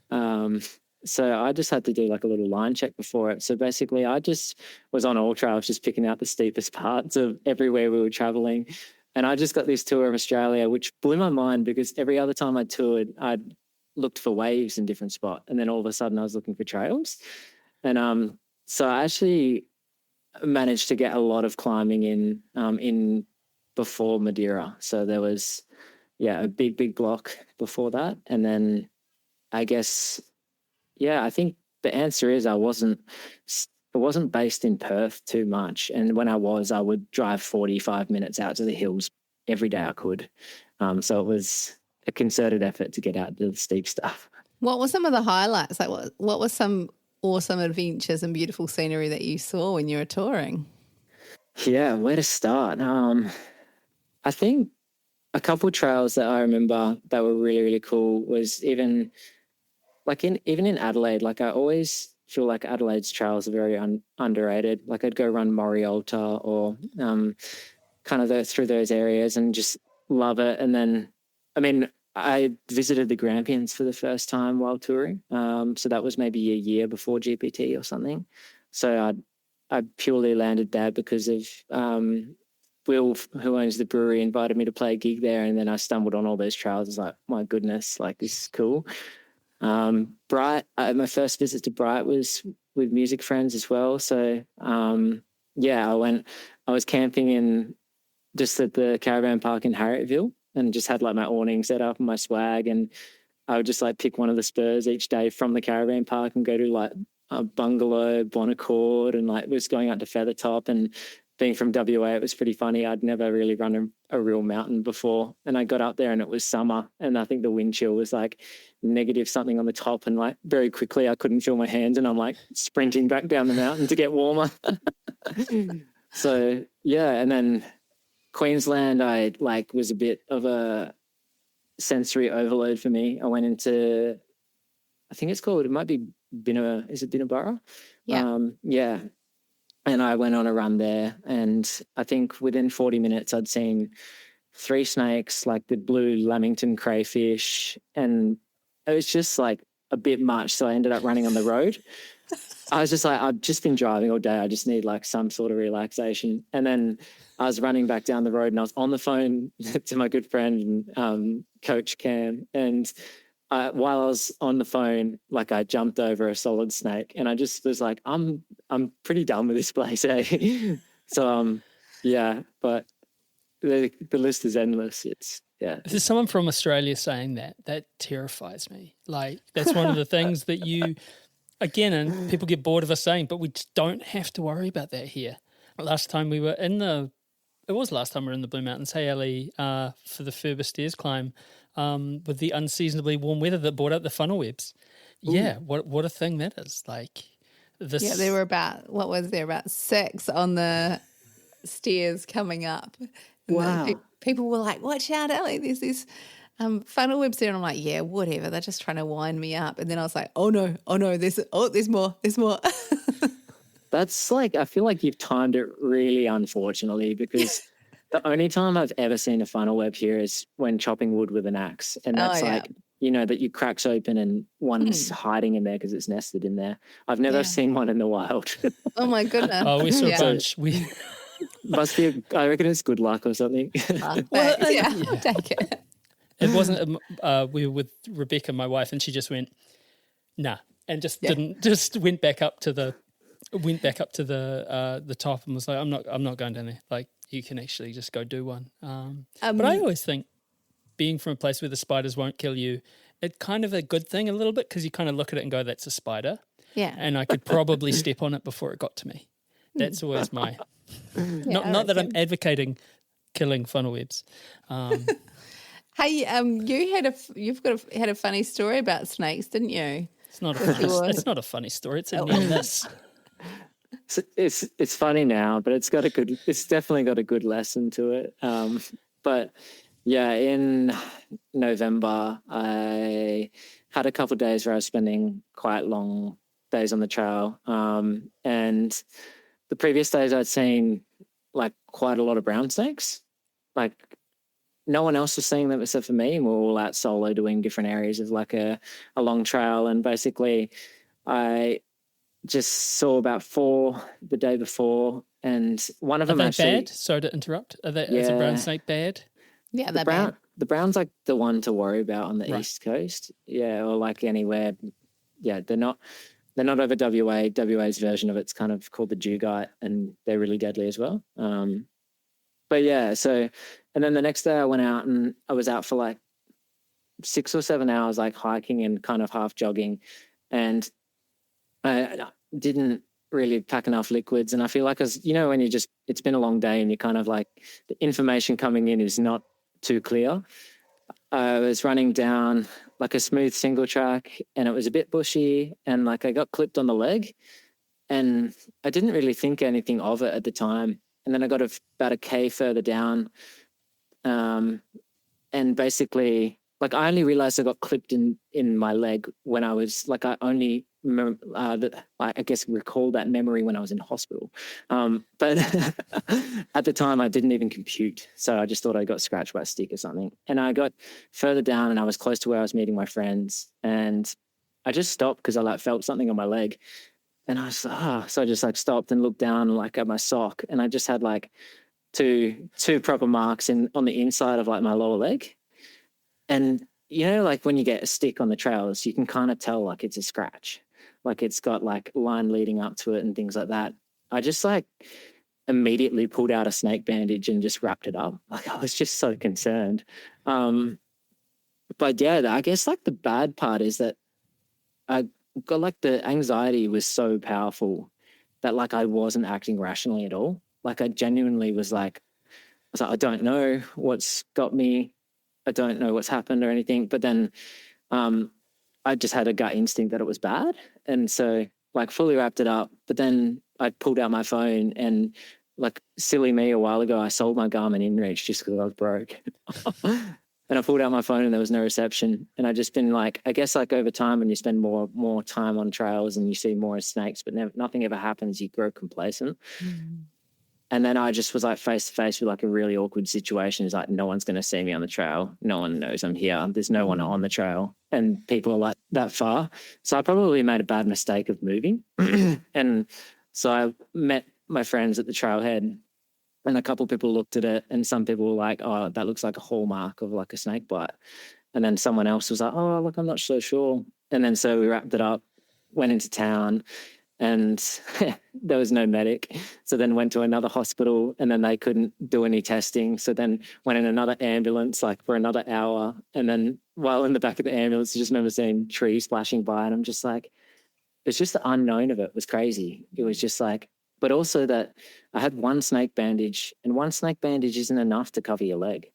So I just had to do like a little line check before it. So basically I just was on all trails, just picking out the steepest parts of everywhere we were traveling. And I just got this tour of Australia, which blew my mind because every other time I toured, I'd looked for waves in different spots. And then all of a sudden I was looking for trails. And so I actually managed to get a lot of climbing in before Madeira. So there was, a big block before that. And then I guess, I think the answer is I wasn't based in Perth too much. And when I would drive 45 minutes out to the hills every day I could. So it was a concerted effort to get out to the steep stuff.
What were some of the highlights? Like what were some awesome adventures and beautiful scenery that you saw when you were touring?
Yeah, where to start? I think a couple of trails that I remember that were really, really cool was even in Adelaide. Like I always feel like Adelaide's trails are very underrated. Like I'd go run Morialta or kind of through those areas and just love it. And then, I visited the Grampians for the first time while touring. So that was maybe a year before GPT or something. So I purely landed there because of Will, who owns the brewery, invited me to play a gig there. And then I stumbled on all those trails. I was like, my goodness, like this is cool. Bright, my first visit to Bright was with music friends as well. So, I was camping in just at the caravan park in Harrietville and just had like my awning set up and my swag. And I would just like pick one of the spurs each day from the caravan park and go to like a bungalow, Bonaccord, and like was going out to Feathertop. And being from WA, it was pretty funny. I'd never really run a real mountain before. And I got up there and it was summer. And I think the wind chill was like negative something on the top. And like very quickly, I couldn't feel my hands. And I'm like sprinting back down the mountain to get warmer. So, and then Queensland, I like was a bit of a sensory overload for me. I went into, it might be Binnaburra? Yeah. And I went on a run there, and I think within 40 minutes I'd seen 3 snakes, like the blue lamington crayfish, and it was just like a bit much. So I ended up running on the road. I was just like, I've just been driving all day. I just need like some sort of relaxation. And then I was running back down the road and I was on the phone to my good friend, Coach Cam. And while I was on the phone, like I jumped over a solid snake and I just was like, I'm pretty done with this place, eh? So yeah, but the list is endless. It's
If there's someone from Australia saying that terrifies me. Like, that's one of the things that again, and people get bored of us saying, but we just don't have to worry about that here. Last time we were in the Blue Mountains, hey Ali, for the Furber Stairs climb, with the unseasonably warm weather that brought out the funnel webs. Yeah, what a thing that is. Like this.
Yeah, there were about 6 on the stairs coming up. And
wow.
People were like, watch out, Ellie, there's these funnel webs there. And I'm like, yeah, whatever. They're just trying to wind me up. And then I was like, oh no, there's more.
That's like, I feel like you've timed it really unfortunately, because the only time I've ever seen a funnel web here is when chopping wood with an axe. And that's like, you know, that you cracks open and one's hiding in there because it's nested in there. I've never seen one in the wild.
Oh my goodness.
Oh, we saw a bunch.
Must be, I reckon it's good luck or something.
I'll take it.
It wasn't, we were with Rebecca, my wife, and she just went, nah, and just went back up to the top and was like, I'm not going down there. Like, you can actually just go do one. But I always think being from a place where the spiders won't kill you, it's kind of a good thing a little bit, because you kind of look at it and go, that's a spider.
Yeah.
And I could probably step on it before it got to me. That's always my... not that I'm advocating killing funnel webs.
Hey, you've had a funny story about snakes, didn't you?
It's not a funny story. It's a near-miss.
It's funny now, but it's definitely got a good lesson to it. But yeah, in November, I had a couple of days where I was spending quite long days on the trail. And the previous days I'd seen like quite a lot of brown snakes. Like, no one else was seeing them except for me. And we were all out solo doing different areas of like a long trail. And basically I just saw about 4 the day before. And one of them actually...
bad? Sorry to interrupt. Is a brown snake bad?
Yeah, they're bad.
The brown's like the one to worry about on the East Coast. Yeah, or like anywhere. Yeah, they're not over WA. WA's version of it's kind of called the dugite, and they're really deadly as well. But yeah, so, and then the next day I went out and I was out for like 6 or 7 hours, like hiking and kind of half jogging. And I didn't really pack enough liquids. And I feel like, as you know, when it's been a long day and you kind of like, the information coming in is not too clear. I was running down like a smooth single track and it was a bit bushy, and like I got clipped on the leg, and I didn't really think anything of it at the time. And then I got about a K further down. And basically, like, I only realized I got clipped in my leg when I was like, I only I guess recall that memory when I was in hospital. But at the time I didn't even compute. So I just thought I got scratched by a stick or something. And I got further down and I was close to where I was meeting my friends, and I just stopped because I like felt something on my leg. And I was like, so I just like stopped and looked down like at my sock, and I just had like two proper marks on the inside of like my lower leg. And you know, like when you get a stick on the trails, you can kind of tell like it's a scratch, like it's got like line leading up to it and things like that. I just like immediately pulled out a snake bandage and just wrapped it up. Like, I was just so concerned. But yeah, I guess like the bad part is that I got like the anxiety was so powerful that like I wasn't acting rationally at all. Like I genuinely was like, I don't know what's got me. I don't know what's happened or anything. But then I just had a gut instinct that it was bad. And so like fully wrapped it up. But then I pulled out my phone, and like silly me, a while ago, I sold my Garmin InReach just because I was broke. And I pulled out my phone and there was no reception. And I just been like, I guess like over time when you spend more time on trails and you see more snakes, but nothing ever happens, you grow complacent. Mm. And then I just was like face to face with like a really awkward situation. It's like, no one's going to see me on the trail. No one knows I'm here. There's no one on the trail. And people are like that far. So I probably made a bad mistake of moving. And so I met my friends at the trailhead, and a couple of people looked at it, and some people were like, oh, that looks like a hallmark of like a snake bite. And then someone else was like, oh, look, I'm not so sure. And then so we wrapped it up, went into town, and there was no medic. So then went to another hospital, and then they couldn't do any testing. So then went in another ambulance like for another hour. And then while in the back of the ambulance, I just remember seeing trees flashing by, and I'm just like, it's just the unknown of it was crazy. It was just like, but also that I had one snake bandage, and one snake bandage isn't enough to cover your leg.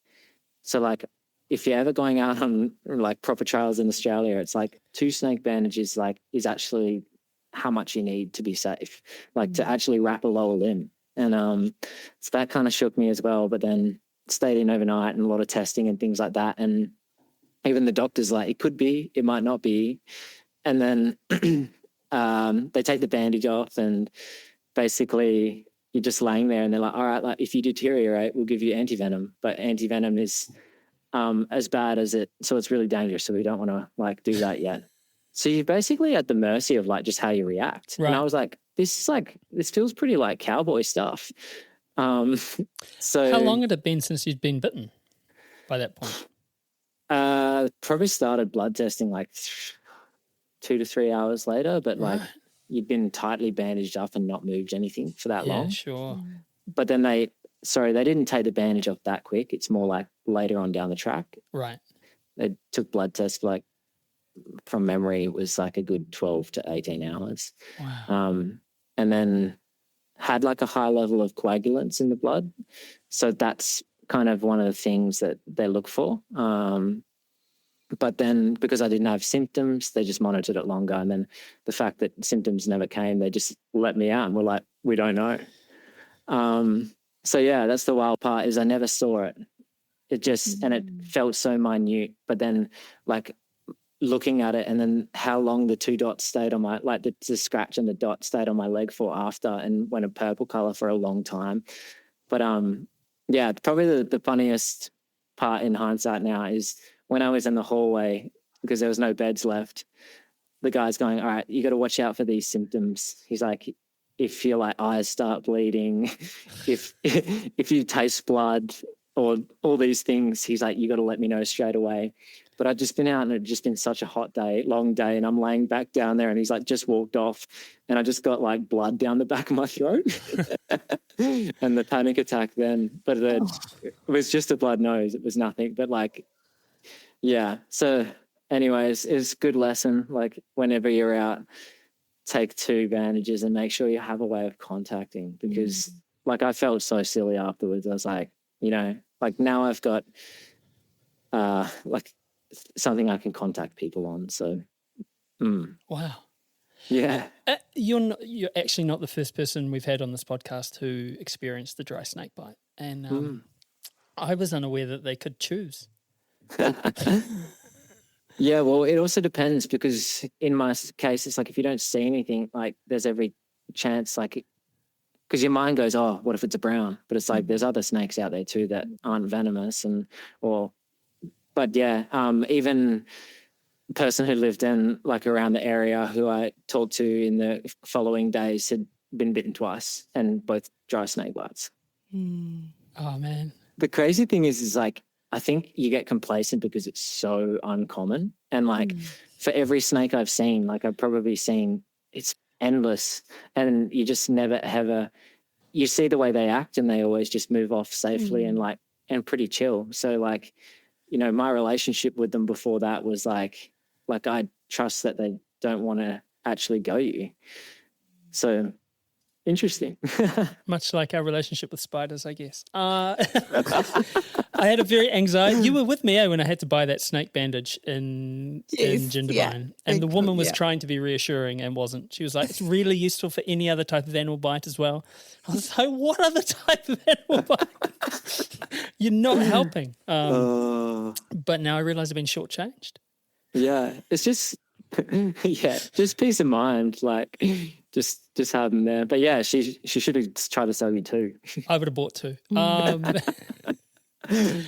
So like, if you're ever going out on like proper trails in Australia, it's like 2 snake bandages like is actually how much you need to be safe, like to actually wrap a lower limb. And so that kind of shook me as well. But then stayed in overnight and a lot of testing and things like that. And even the doctor's like, it could be, it might not be. And then they take the bandage off, and basically you're just laying there, and they're like, all right, like if you deteriorate, we'll give you antivenom. But antivenom is as bad as it, so it's really dangerous. So we don't want to like do that yet. So you're basically at the mercy of like just how you react. Right. And I was like, this feels pretty like cowboy stuff. So
how long had it been since you'd been bitten by that point?
Probably started blood testing like 2 to 3 hours later, but like you'd been tightly bandaged up and not moved anything for that long.
Sure.
But then they didn't take the bandage off that quick. It's more like later on down the track.
Right.
They took blood tests like, from memory, it was like a good 12 to 18 hours.
Wow.
And then had like a high level of coagulants in the blood. So that's kind of one of the things that they look for. But then because I didn't have symptoms, they just monitored it longer. And then the fact that symptoms never came, they just let me out and were like, we don't know. So yeah, that's the wild part, is I never saw it. It just, and it felt so minute, but then like looking at it, and then how long the 2 dots stayed on my, like the scratch and the dot stayed on my leg for after, and went a purple color for a long time. But yeah, probably the funniest part in hindsight now is when I was in the hallway, because there was no beds left, the guy's going, all right, you got to watch out for these symptoms. He's like, if your like eyes start bleeding, if you taste blood or all these things, he's like, you got to let me know straight away. But I'd just been out, and it'd just been such a hot day, long day, and I'm laying back down there, and he's like just walked off, and I just got like blood down the back of my throat and the panic attack then. But it was just a blood nose. It was nothing. But like, yeah. So anyways, it's a good lesson. Like whenever you're out, take 2 bandages and make sure you have a way of contacting, because like I felt so silly afterwards. I was like, you know, like now I've got like something I can contact people on. So,
wow.
Yeah.
You're actually not the first person we've had on this podcast who experienced the dry snake bite. And I was unaware that they could choose.
Yeah, well, it also depends, because in my case, it's like if you don't see anything, like there's every chance, like, because your mind goes, oh, what if it's a brown? But it's like there's other snakes out there too that aren't venomous, but yeah, even the person who lived in like around the area who I talked to in the following days had been bitten twice, and both dry snake bites.
Oh man.
The crazy thing is like, I think you get complacent because it's so uncommon. And like for every snake I've seen, like I've probably seen, it's endless. And you just never have you see the way they act, and they always just move off safely and pretty chill. So like, you know, my relationship with them before that was like I trust that they don't want to actually go you. So interesting.
Much like our relationship with spiders, I guess. I had a very anxiety. You were with me when I had to buy that snake bandage in Jindabyne. And the woman was trying to be reassuring and wasn't. She was like, it's really useful for any other type of animal bite as well. I was like, what other type of animal bite? You're not helping. But now I realize I've been shortchanged.
Yeah, it's just, just peace of mind. Like, just have them there. But yeah, she should have tried to sell you 2.
I would have bought 2.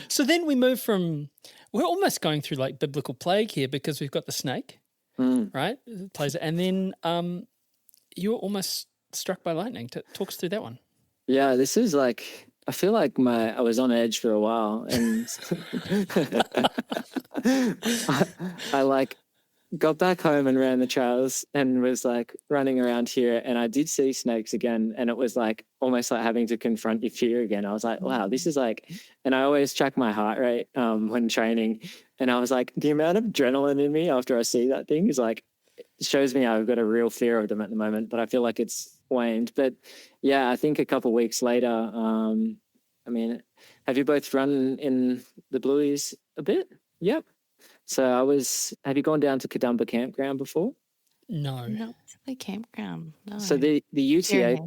So then we move from, we're almost going through like biblical plague here, because we've got the snake, right? It plays it. And then you were almost struck by lightning. Talk us through that one.
Yeah, this is like, I feel like I was on edge for a while, and I like got back home and ran the trails and was like running around here, and I did see snakes again, and it was like almost like having to confront your fear again. I was like, wow, this is like, and I always track my heart rate when training, and I was like, the amount of adrenaline in me after I see that thing is like, it shows me I've got a real fear of them at the moment, but I feel like it's waned. But yeah, I think a couple of weeks later, I mean, have you both run in the Blueies a bit? Yep. So have you gone down to Katoomba campground before?
No.
Not the campground. No.
So the UTA,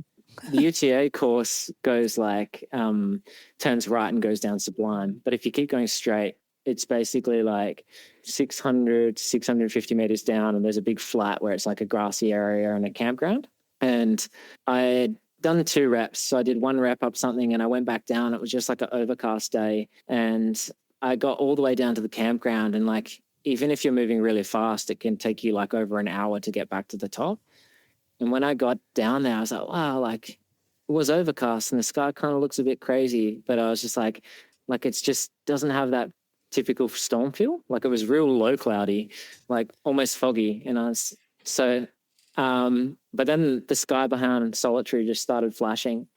the UTA course goes like, turns right and goes down Sublime. But if you keep going straight, it's basically like 600, 650 meters down, and there's a big flat where it's like a grassy area and a campground. And I had done 2 reps. So I did 1 rep up something and I went back down. It was just like an overcast day. And I got all the way down to the campground, and like, even if you're moving really fast, it can take you like over an hour to get back to the top. And when I got down there, I was like, wow, like it was overcast and the sky kind of looks a bit crazy, but I was just like it's just doesn't have that typical storm feel. Like it was real low cloudy, like almost foggy. And I was so, but then the sky behind Solitary just started flashing,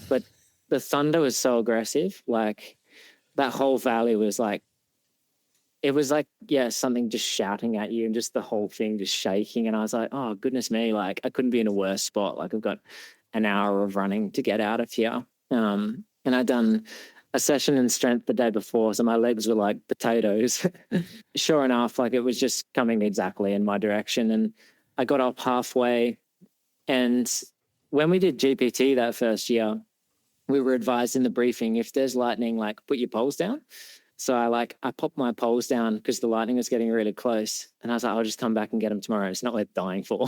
but the thunder was so aggressive. Like that whole valley was like, it was like, yeah, something just shouting at you and just the whole thing just shaking. And I was like, oh, goodness me, like I couldn't be in a worse spot. Like I've got an hour of running to get out of here. And I'd done a session in strength the day before, so my legs were like potatoes. Sure enough, like it was just coming exactly in my direction. And I got up halfway. And when we did GPT that first year, we were advised in the briefing, if there's lightning, like put your poles down. So I popped my poles down because the lightning was getting really close. And I was like, I'll just come back and get them tomorrow. It's not worth dying for.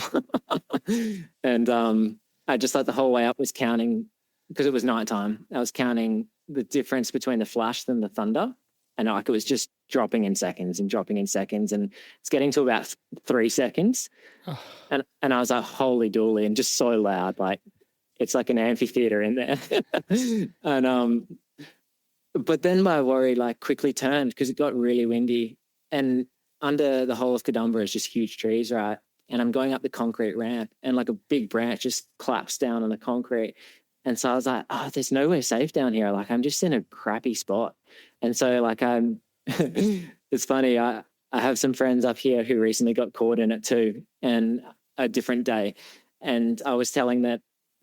And I just like the whole way up was counting, because it was nighttime. I was counting the difference between the flash and the thunder. And like it was just dropping in seconds and dropping in seconds. And it's getting to about 3 seconds. And I was like, holy dooly, and just so loud. Like it's like an amphitheater in there. And but then my worry like quickly turned because it got really windy, and under the whole of Katoomba is just huge trees, right? And I'm going up the concrete ramp, and like a big branch just claps down on the concrete. And so I was like, oh, there's nowhere safe down here. Like I'm just in a crappy spot. And so like it's funny. I have some friends up here who recently got caught in it too, and a different day. And I was telling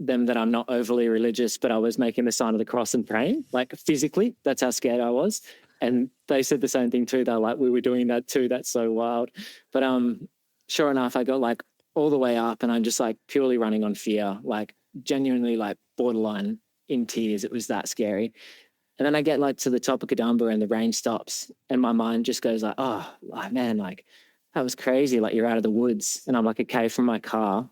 them that I'm not overly religious, but I was making the sign of the cross and praying, like physically. That's how scared I was. And they said the same thing too. They're like, we were doing that too. That's so wild. But sure enough, I got like all the way up, and I'm just like purely running on fear, like genuinely like borderline in tears. It was that scary. And then I get like to the top of Katoomba and the rain stops, and my mind just goes like, oh man, like that was crazy. Like you're out of the woods, and I'm like a K from my car.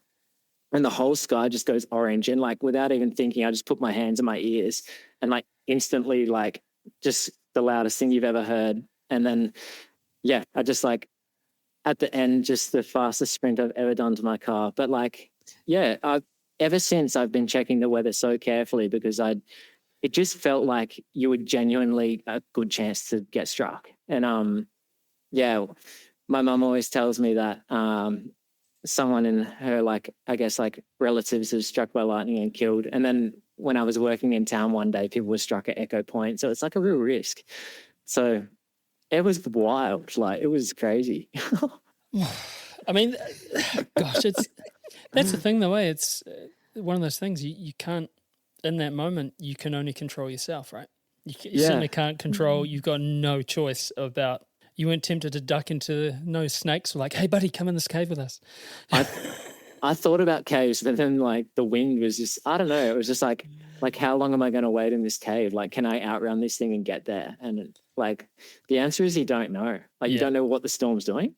And the whole sky just goes orange. And like, without even thinking, I just put my hands in my ears, and like instantly, like just the loudest thing you've ever heard. And then, yeah, I just like at the end, just the fastest sprint I've ever done to my car. But like, yeah, ever since I've been checking the weather so carefully, because it just felt like you were genuinely a good chance to get struck. And yeah, my mum always tells me that someone in her, like, I guess, like relatives was struck by lightning and killed. And then when I was working in town one day, people were struck at Echo Point. So it's like a real risk. So it was wild. Like, it was crazy.
I mean, gosh, that's the thing, though, eh? It's one of those things you can't, in that moment, you can only control yourself, right? You certainly can't control, you've got no choice about. You weren't tempted to duck into no snakes were like, hey, buddy, come in this cave with us.
I thought about caves, but then like the wind was just, I don't know. It was just like how long am I going to wait in this cave? Like, can I outrun this thing and get there? And like, the answer is you don't know. Like, you don't know what the storm's doing.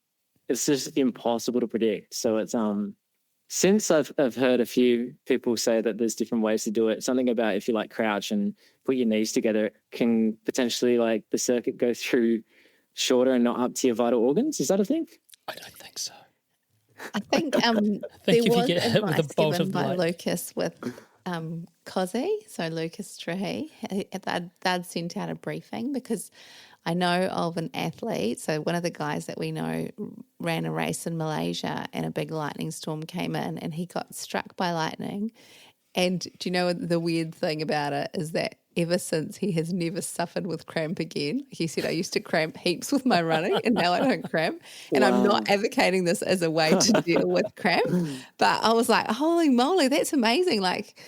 It's just impossible to predict. So it's, since I've heard a few people say that there's different ways to do it, something about if you like crouch and put your knees together, it can potentially like the circuit go through shorter and not up to your vital organs. Is that a thing?
I don't think so.
I think
I think if you get hit with a bolt of
by
light.
Lucas with COSI, so Lucas Trahey, they'd sent out a briefing because I know of an athlete. So one of the guys that we know ran a race in Malaysia and a big lightning storm came in and he got struck by lightning. And do you know the weird thing about it is that ever since he has never suffered with cramp again. He said, I used to cramp heaps with my running and now I don't cramp. And I'm not advocating this as a way to deal with cramp. But I was like, holy moly, that's amazing. Like,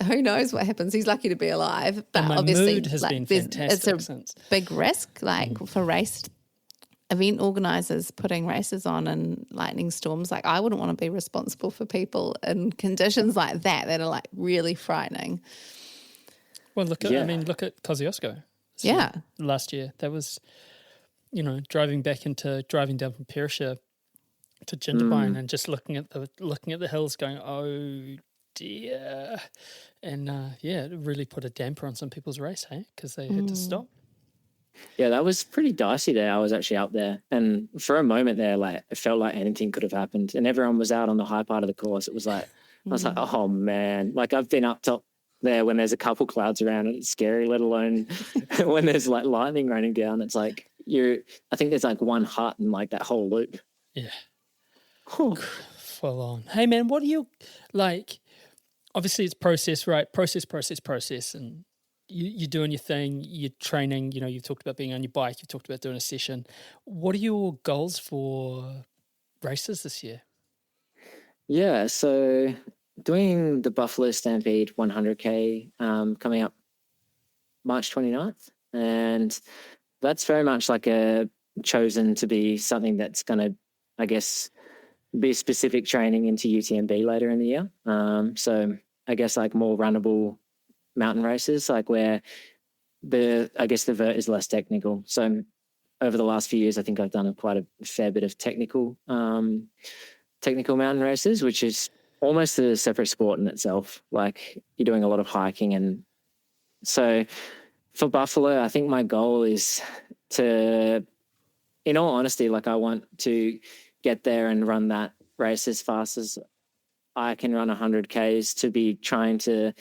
who knows what happens? He's lucky to be alive. But
and my
obviously
mood has been fantastic
it's a
since.
big risk, like for race event organisers putting races on in lightning storms. Like I wouldn't want to be responsible for people in conditions like that are like really frightening.
Well, look at Kosciuszko.
Yeah.
Last year. That was, driving down from Perisher to Jindabyne and just looking at the hills going, oh dear. And it really put a damper on some people's race, hey? Because they had to stop.
Yeah, that was pretty dicey there. I was actually up there. And for a moment there, like it felt like anything could have happened. And everyone was out on the high part of the course. It was like, I was like, oh man. Like I've been up top there when there's a couple clouds around and it's scary, let alone when there's like lightning raining down. It's like I think there's like one hut in like that whole loop.
Yeah. Full on. Hey man, what do you like? Obviously it's process, right? Process. And you're doing your thing, you're training, you've talked about being on your bike, you've talked about doing a session. What are your goals for races this year?
Yeah, so doing the Buffalo Stampede 100K coming up March 29th. And that's very much like chosen to be something that's going to, I guess, be specific training into UTMB later in the year. So I guess like more runnable mountain races, like where the vert is less technical. So over the last few years, I think I've done quite a fair bit of technical mountain races, which is almost a separate sport in itself. Like you're doing a lot of hiking. And so for Buffalo, I think my goal is to, in all honesty, like I want to get there and run that race as fast as I can run 100Ks, to be trying to,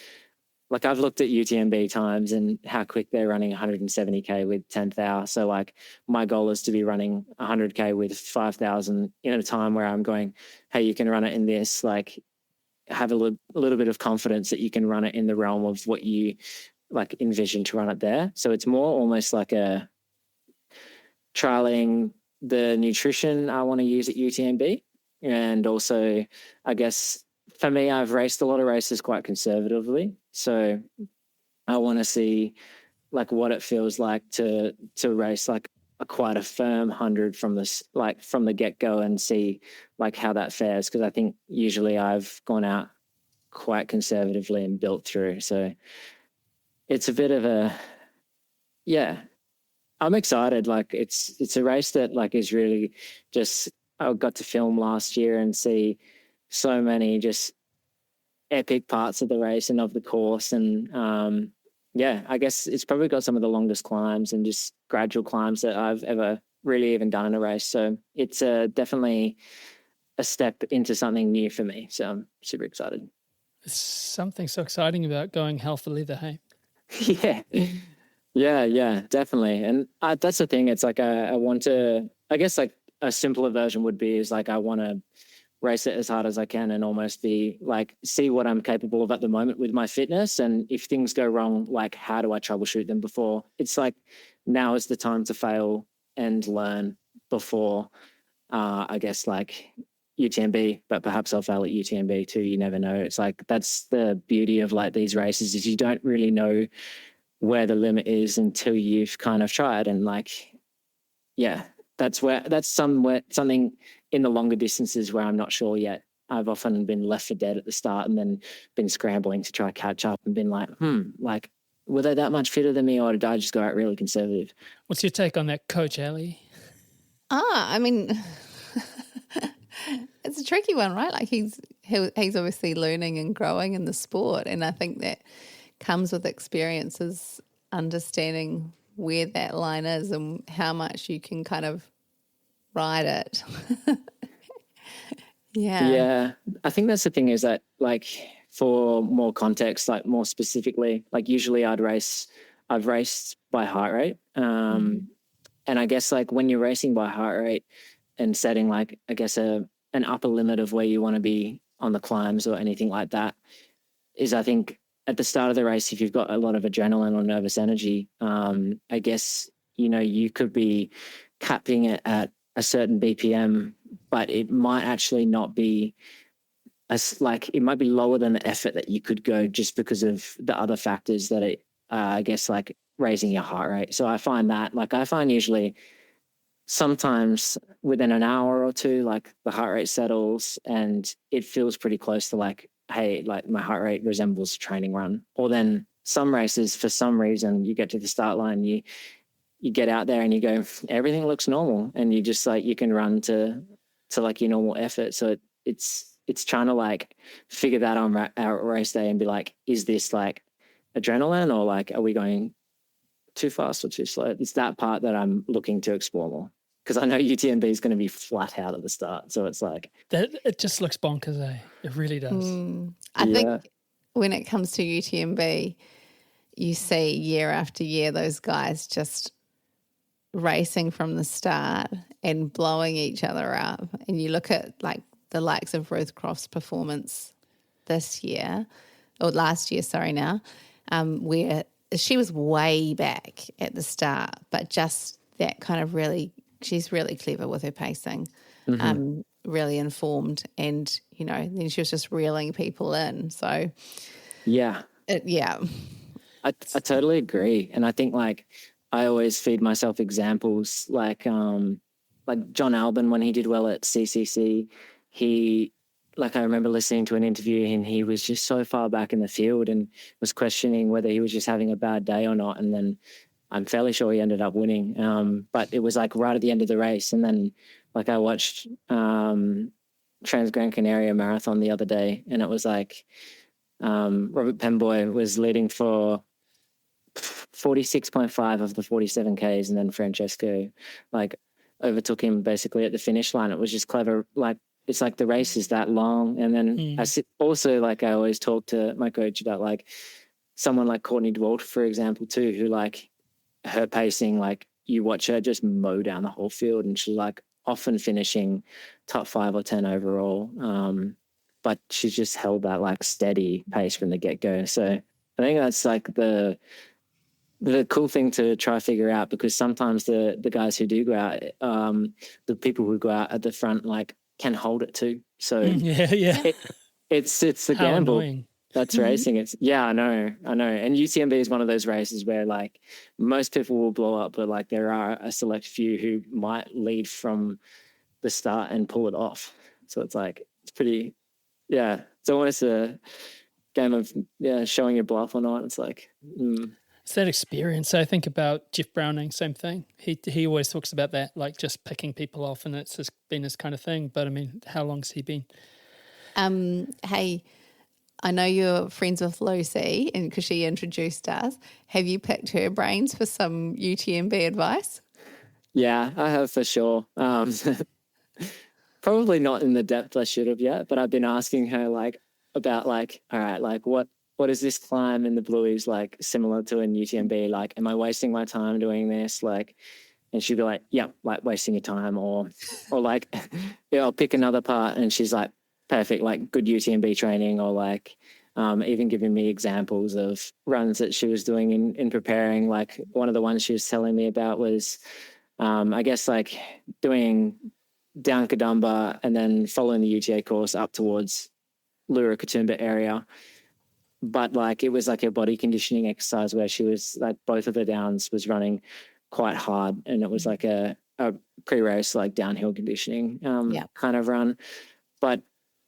like I've looked at UTMB times and how quick they're running 170K with 10,000. So like my goal is to be running 100K with 5,000 in a time where I'm going, hey, you can run it in this, like have a little bit of confidence that you can run it in the realm of what you like envision to run it there. So it's more almost like a trialing the nutrition I want to use at UTMB. And also, I guess for me, I've raced a lot of races quite conservatively. So I want to see like what it feels like to race like quite a firm 100 from the get-go and see like how that fares. Because I think usually I've gone out quite conservatively and built through. So it's a bit of I'm excited. Like it's a race that like is really just, I got to film last year and see so many just epic parts of the race and of the course. And I guess it's probably got some of the longest climbs and just gradual climbs that I've ever really even done in a race. So it's definitely a step into something new for me. So I'm super excited.
There's something so exciting about going hell for leather, hey?
Yeah, definitely. And that's the thing. It's like I want to, I guess like a simpler version would be is like I want to race it as hard as I can and almost be like, see what I'm capable of at the moment with my fitness. And if things go wrong, like how do I troubleshoot them before? It's like now is the time to fail and learn before, I guess like UTMB, but perhaps I'll fail at UTMB too. You never know. It's like, that's the beauty of like these races is you don't really know where the limit is until you've kind of tried. And like, that's something in the longer distances where I'm not sure yet. I've often been left for dead at the start and then been scrambling to try catch up and been like, like, were they that much fitter than me or did I just go out really conservative?
What's your take on that, Coach Ali?
I mean, it's a tricky one, right? Like he's obviously learning and growing in the sport, and I think that comes with experiences, understanding where that line is and how much you can kind of ride it.
Yeah. I think that's the thing is that like for more context, like more specifically, like usually I'd race I've raced by heart rate. And I guess like when you're racing by heart rate and setting like, I guess an upper limit of where you want to be on the climbs or anything like that is, I think at the start of the race, if you've got a lot of adrenaline or nervous energy, I guess, you know, you could be capping it at a certain BPM, but it might actually not be as like, it might be lower than the effort that you could go just because of the other factors that it, I guess like raising your heart rate. So I find that like, I find usually sometimes within an hour or two, like the heart rate settles and it feels pretty close to like, hey, like my heart rate resembles a training run. Or then some races, for some reason, you get to the start line, you get out there and you go, everything looks normal, and you just like, you can run to like your normal effort. So it's trying to like figure that on our race day and be like, is this like adrenaline or like, are we going too fast or too slow? It's that part that I'm looking to explore more, because I know UTMB is going to be flat out at the start. So it's like
that, it just looks bonkers, eh? It really does.
I think when it comes to UTMB, you see year after year those guys just racing from the start and blowing each other up. And you look at like the likes of Ruth Croft's performance this year, or last year, sorry now, where she was way back at the start, but just that kind of really, she's really clever with her pacing, really informed, and, you know, then she was just reeling people in. So,
yeah. I totally agree. And I think like I always feed myself examples like John Albon, when he did well at CCC, I remember listening to an interview and he was just so far back in the field and was questioning whether he was just having a bad day or not. And then I'm fairly sure he ended up winning. But it was like right at the end of the race. And then like I watched Trans Gran Canaria Marathon the other day, and it was like Robert Penboy was leading for 46.5 of the 47 Ks, and then Francesco like overtook him basically at the finish line. It was just clever. Like, it's like the race is that long. And then I always talk to my coach about like someone like Courtney Dwalt, for example, too, who like her pacing, like you watch her just mow down the whole field, and she's like often finishing top 5 or 10 overall. But she's just held that like steady pace from the get-go. So I think that's like the cool thing to try figure out, because sometimes the guys who do go out, the people who go out at the front, like can hold it too. So it's the
How
gamble.
annoying.
That's racing. I know. And UTMB is one of those races where like most people will blow up, but like there are a select few who might lead from the start and pull it off. So it's like, it's pretty, it's almost a game of showing your bluff or not. It's like,
It's that experience. I think about Jeff Browning, same thing. He always talks about that, like just picking people off, and it's just been his kind of thing. But I mean, how long's he been?
Hey, I know you're friends with Lucy, and because she introduced us, have you picked her brains for some UTMB advice?
Yeah, I have for sure. Probably not in the depth I should have yet, but I've been asking her like about like, all right, like what is this climb in the Blueies like similar to in UTMB? Like, am I wasting my time doing this? Like, and she'd be like, yeah, like wasting your time, or like, I'll pick another part, and she's like, perfect, like good UTMB training, or like even giving me examples of runs that she was doing in preparing. Like one of the ones she was telling me about was, I guess like doing down Katoomba and then following the UTA course up towards Lura Katoomba area. But like it was like a body conditioning exercise where she was like both of the downs was running quite hard, and it was like a pre-race like downhill conditioning kind of run. But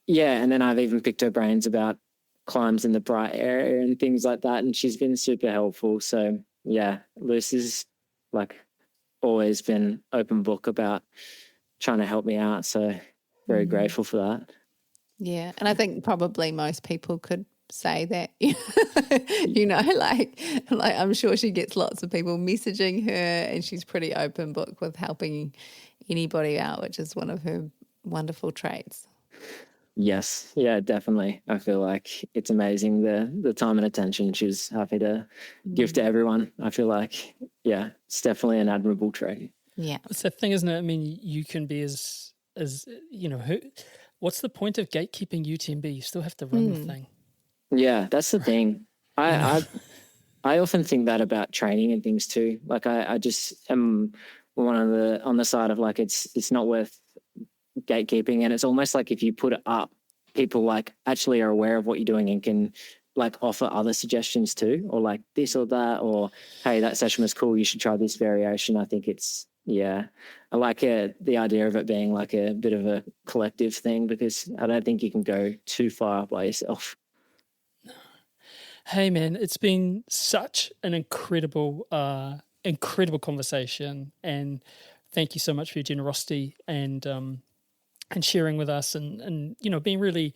and then I've even picked her brains about climbs in the Bright area and things like that, and she's been super helpful. So Lucy's like always been open book about trying to help me out. So very grateful for that.
Yeah, and I think probably most people could say that, you know, like I'm sure she gets lots of people messaging her, and she's pretty open book with helping anybody out, which is one of her wonderful traits.
Yes, yeah, definitely. I feel like it's amazing the time and attention she's happy to give to everyone. I feel like, yeah, it's definitely an admirable trait.
Yeah.
It's that thing, isn't it? I mean, you can be as what's the point of gatekeeping UTMB? You still have to run the thing.
Yeah, that's the thing. I often think that about training and things too. Like I just am on the side of like it's not worth gatekeeping, and it's almost like if you put it up, people like actually are aware of what you're doing and can like offer other suggestions too, or like this or that, or hey, that session was cool, you should try this variation. I think it's I like the idea of it being like a bit of a collective thing, because I don't think you can go too far by yourself.
Hey man, it's been such an incredible conversation, and thank you so much for your generosity and sharing with us, and being really,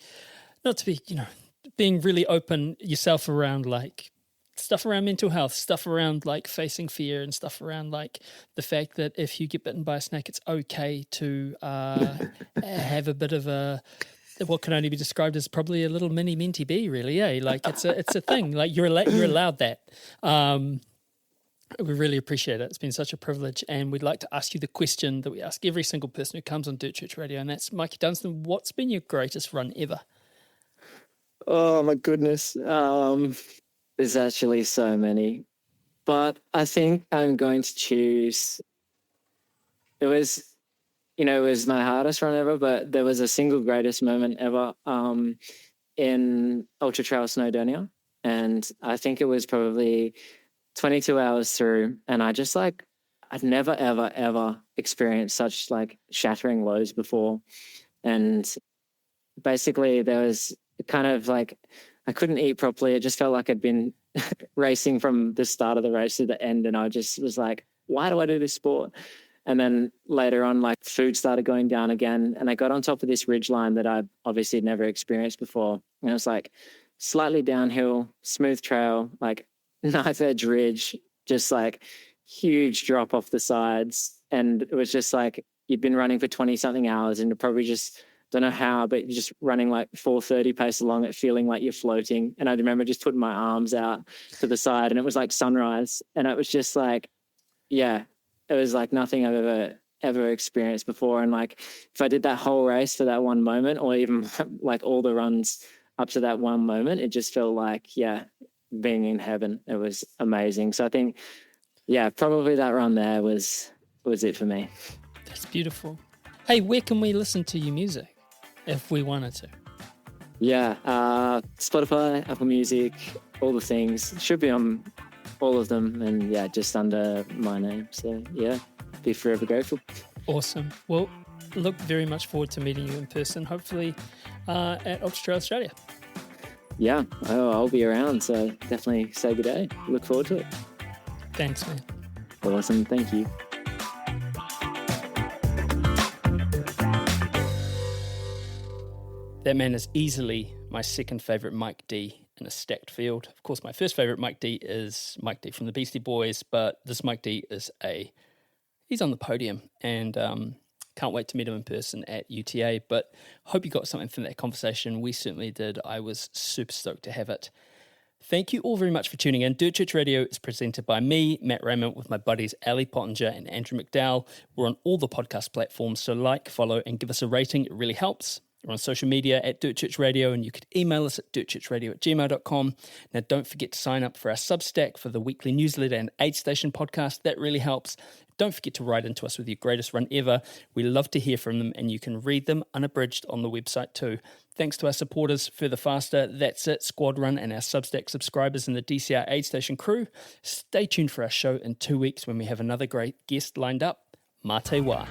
not to be, being really open yourself around like stuff around mental health, stuff around like facing fear, and stuff around like the fact that if you get bitten by a snake, it's okay to have a bit of what can only be described as probably a little mini minty bee, really, like it's a thing, like you're allowed that. We really appreciate it. It's been such a privilege, and we'd like to ask you the question that we ask every single person who comes on Dirt Church Radio, and that's, Mikey Dunstan, what's been your greatest run ever?
Oh my goodness. There's actually so many, but I think I'm going to choose. It was my hardest run ever, but there was a single greatest moment ever in Ultra Trail Snowdonia, and I think it was probably 22 hours through, and I just like I'd never ever experienced such like shattering lows before, and basically there was kind of like I couldn't eat properly. It just felt like I'd been racing from the start of the race to the end, and I just was like, why do I do this sport? And then later on, like food started going down again, and I got on top of this ridge line that I obviously had never experienced before, and it was like slightly downhill, smooth trail, like knife edge ridge, just like huge drop off the sides, and it was just like you'd been running for 20 something hours, and you're probably just don't know how, but you're just running like 4:30 pace along it, feeling like you're floating. And I remember just putting my arms out to the side, and it was like sunrise, and it was just like, yeah, it was like nothing I've ever experienced before. And like if I did that whole race for that one moment, or even like all the runs up to that one moment, it just felt like, being in heaven. It was amazing. So I think, probably that run there was it for me.
That's beautiful. Hey, where can we listen to your music if we wanted to?
Spotify, Apple Music, all the things. Should be on all of them, and just under my name. So be forever grateful.
Awesome. Well, look very much forward to meeting you in person, hopefully at Ultra Trail Australia.
Yeah, I'll be around, so definitely say good day. Look forward to it.
Thanks, man.
Awesome, thank you.
That man is easily my second favourite Mike D in a stacked field. Of course, my first favourite Mike D is Mike D from the Beastie Boys, but this Mike D is he's on the podium, and can't wait to meet him in person at UTA, but hope you got something from that conversation. We certainly did. I was super stoked to have it. Thank you all very much for tuning in. Dirt Church Radio is presented by me, Matt Raymond, with my buddies Ali Pottinger and Andrew McDowell. We're on all the podcast platforms, so like, follow, and give us a rating. It really helps. We're on social media at Dirt Church Radio, and you could email us at dirtchurchradio@gmail.com. Now, don't forget to sign up for our Substack for the weekly newsletter and Aid Station podcast. That really helps. Don't forget to write into us with your greatest run ever. We love to hear from them, and you can read them unabridged on the website too. Thanks to our supporters, Further Faster, That's It, Squad Run, and our Substack subscribers and the DCR Aid Station crew. Stay tuned for our show in 2 weeks when we have another great guest lined up. Mā te wā.